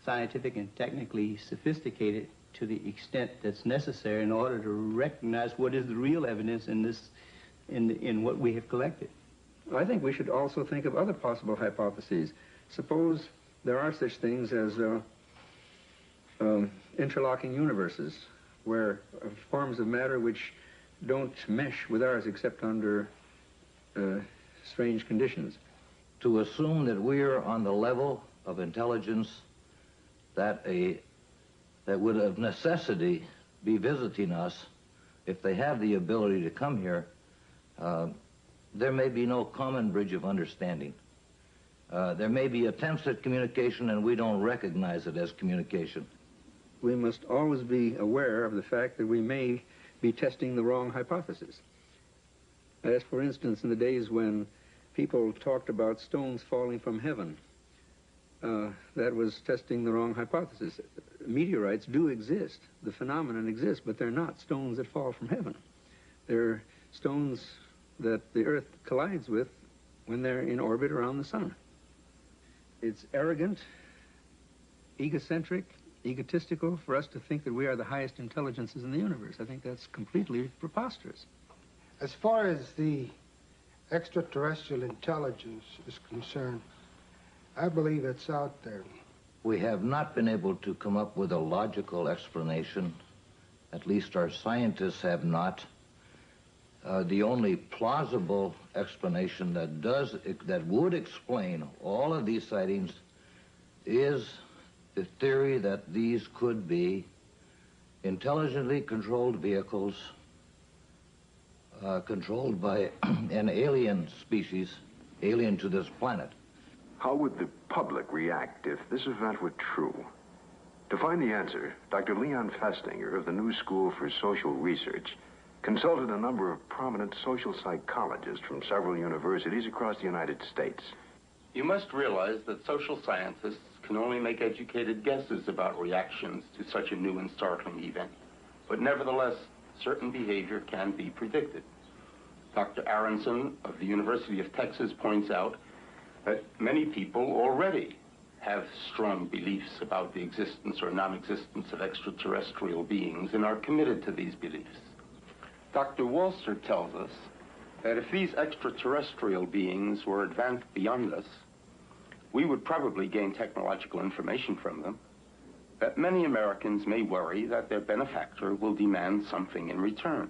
scientific and technically sophisticated to the extent that's necessary in order to recognize what is the real evidence in this, in what we have collected. I think we should also think of other possible hypotheses. Suppose there are such things as interlocking universes, where forms of matter which don't mesh with ours except under strange conditions. To assume that we're on the level of intelligence that would of necessity be visiting us, if they have the ability to come here, there may be no common bridge of understanding. There may be attempts at communication and we don't recognize it as communication. We must always be aware of the fact that we may be testing the wrong hypothesis. As for instance, in the days when people talked about stones falling from heaven, that was testing the wrong hypothesis. Meteorites do exist, the phenomenon exists, but they're not stones that fall from heaven. They're stones that the Earth collides with when they're in orbit around the sun. It's arrogant, egocentric, egotistical for us to think that we are the highest intelligences in the universe. I think that's completely preposterous. As far as the extraterrestrial intelligence is concerned, I believe it's out there. We have not been able to come up with a logical explanation. At least our scientists have not. The only plausible explanation that would explain all of these sightings is the theory that these could be intelligently controlled vehicles controlled by an alien species, alien to this planet. How would the public react if this event were true? To find the answer, Dr. Leon Festinger of the New School for Social Research consulted a number of prominent social psychologists from several universities across the United States. You must realize that social scientists can only make educated guesses about reactions to such a new and startling event. But nevertheless, certain behavior can be predicted. Dr. Aronson of the University of Texas points out that many people already have strong beliefs about the existence or non-existence of extraterrestrial beings and are committed to these beliefs. Dr. Walser tells us that if these extraterrestrial beings were advanced beyond us, we would probably gain technological information from them, that many Americans may worry that their benefactor will demand something in return,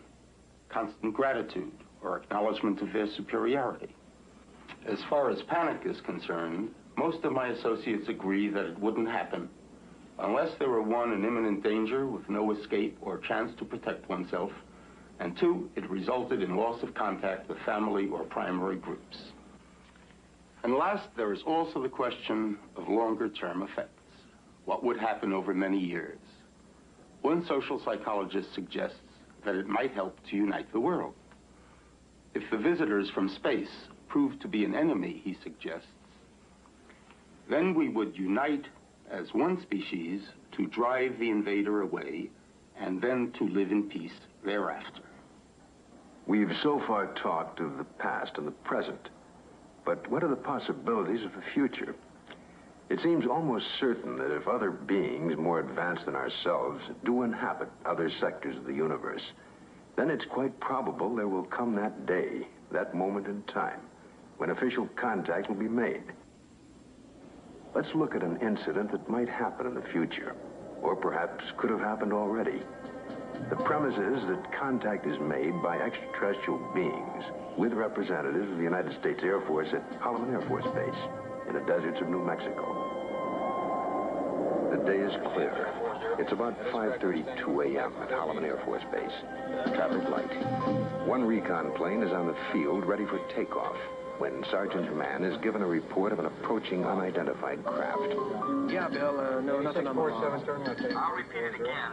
constant gratitude or acknowledgement of their superiority. As far as panic is concerned, most of my associates agree that it wouldn't happen unless there were, one, an imminent danger with no escape or chance to protect oneself, and two, it resulted in loss of contact with family or primary groups. And last, there is also the question of longer-term effects. What would happen over many years? One social psychologist suggests that it might help to unite the world. If the visitors from space prove to be an enemy, he suggests, then we would unite as one species to drive the invader away and then to live in peace thereafter. We've so far talked of the past and the present, but what are the possibilities of the future? It seems almost certain that if other beings more advanced than ourselves do inhabit other sectors of the universe, then it's quite probable there will come that day, that moment in time, when official contact will be made. Let's look at an incident that might happen in the future, or perhaps could have happened already. The premise is that contact is made by extraterrestrial beings with representatives of the United States Air Force at Holloman Air Force Base in the deserts of New Mexico. The day is clear. It's about 5:32 a.m. at Holloman Air Force Base. Traffic light. One recon plane is on the field ready for takeoff when Sergeant Mann is given a report of an approaching unidentified craft. Yeah, Bill, no, nothing on the law. I'll repeat it again.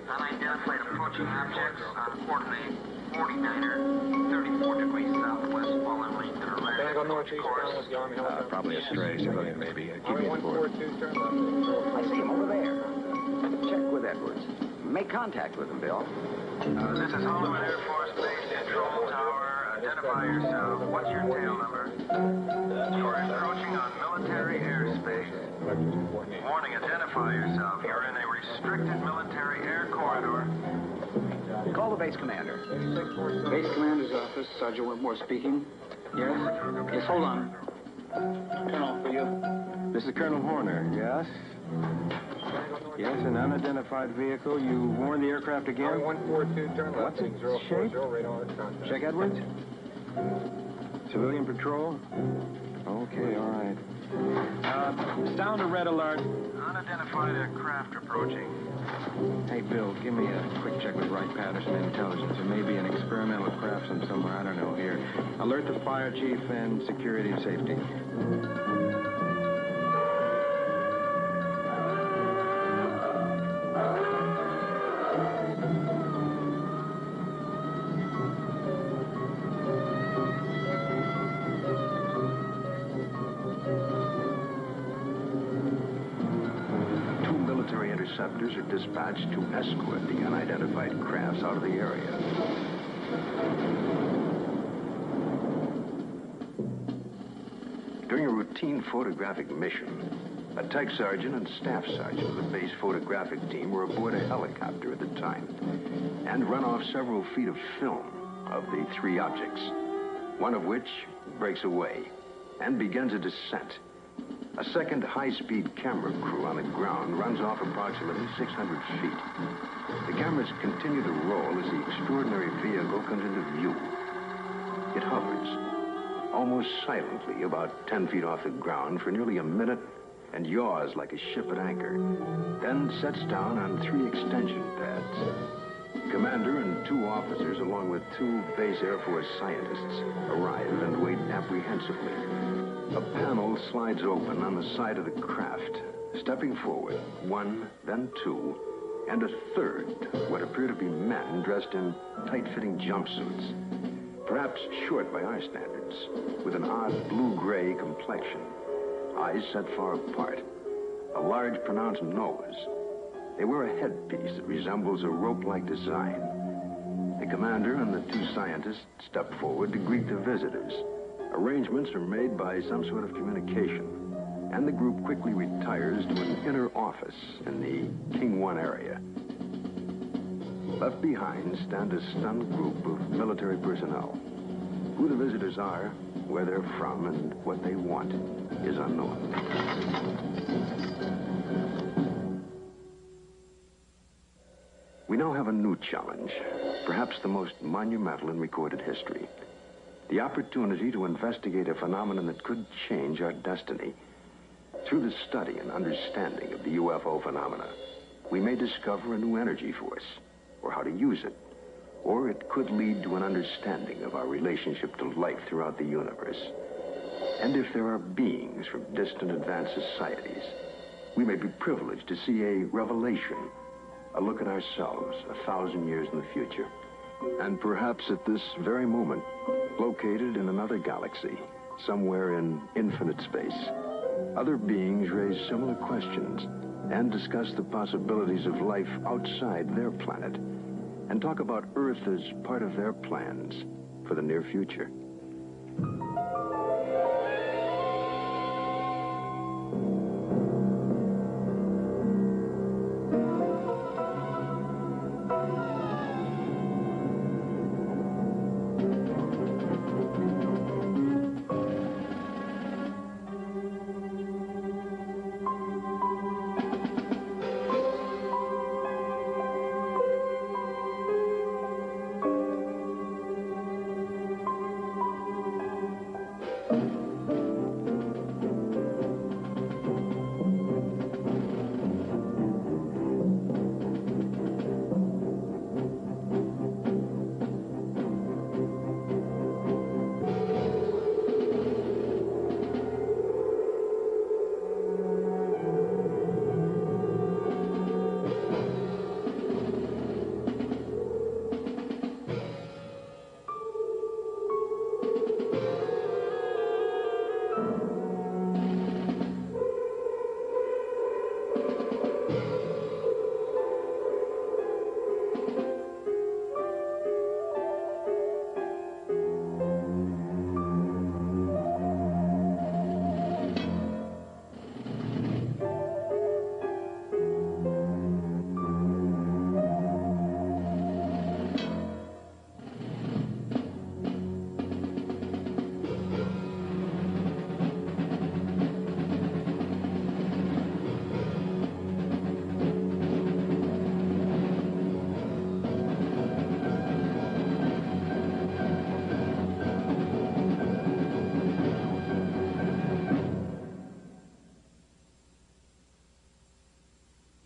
Unidentified approaching objects on coordinate 49er, 34 degrees southwest, following to the left. Go northeast course. Probably a stray civilian, maybe. Keep me informed. I see him over there. Check with Edwards. Make contact with him, Bill. This is Hollywood Air Force Base Control Tower. Identify yourself. What's your tail number? You're encroaching on military airspace. Warning, identify yourself. You're in a restricted military air corridor. Call the base commander. Base commander's office, Sergeant Whitmore speaking. Yes? Yes, hold on. Colonel, for you. This is Colonel Horner, yes? Yes, an unidentified vehicle. You warned the aircraft again? 142, turn left. What's its shape? Check Edwards. Civilian patrol? Okay, all right. Sound a red alert. Unidentified craft approaching. Hey, Bill, give me a quick check with Wright-Patterson Intelligence. There may be an experimental craft from somewhere, I don't know, here. Alert the fire chief and security and safety. Interceptors are dispatched to escort the unidentified crafts out of the area. During a routine photographic mission, a tech sergeant and staff sergeant of the base photographic team were aboard a helicopter at the time and run off several feet of film of the three objects, one of which breaks away and begins a descent. A second high-speed camera crew on the ground runs off approximately 600 feet. The cameras continue to roll as the extraordinary vehicle comes into view. It hovers, almost silently, about 10 feet off the ground for nearly a minute and yaws like a ship at anchor, then sets down on 3 extension pads. Commander and 2 officers, along with 2 base Air Force scientists, arrive and wait apprehensively. A panel slides open on the side of the craft. Stepping forward, 1, then 2, and a third, what appear to be men dressed in tight-fitting jumpsuits. Perhaps short by our standards, with an odd blue-gray complexion, eyes set far apart, a large pronounced nose. They wear a headpiece that resembles a rope-like design. The commander and the 2 scientists step forward to greet the visitors. Arrangements are made by some sort of communication, and the group quickly retires to an inner office in the King 1 area. Left behind stand a stunned group of military personnel. Who the visitors are, where they're from, and what they want is unknown. We now have a new challenge, perhaps the most monumental in recorded history. The opportunity to investigate a phenomenon that could change our destiny. Through the study and understanding of the UFO phenomena, we may discover a new energy force, or how to use it. Or it could lead to an understanding of our relationship to life throughout the universe. And if there are beings from distant advanced societies, we may be privileged to see a revelation, a look at ourselves 1,000 years in the future. And perhaps at this very moment, located in another galaxy, somewhere in infinite space, other beings raise similar questions and discuss the possibilities of life outside their planet and talk about Earth as part of their plans for the near future.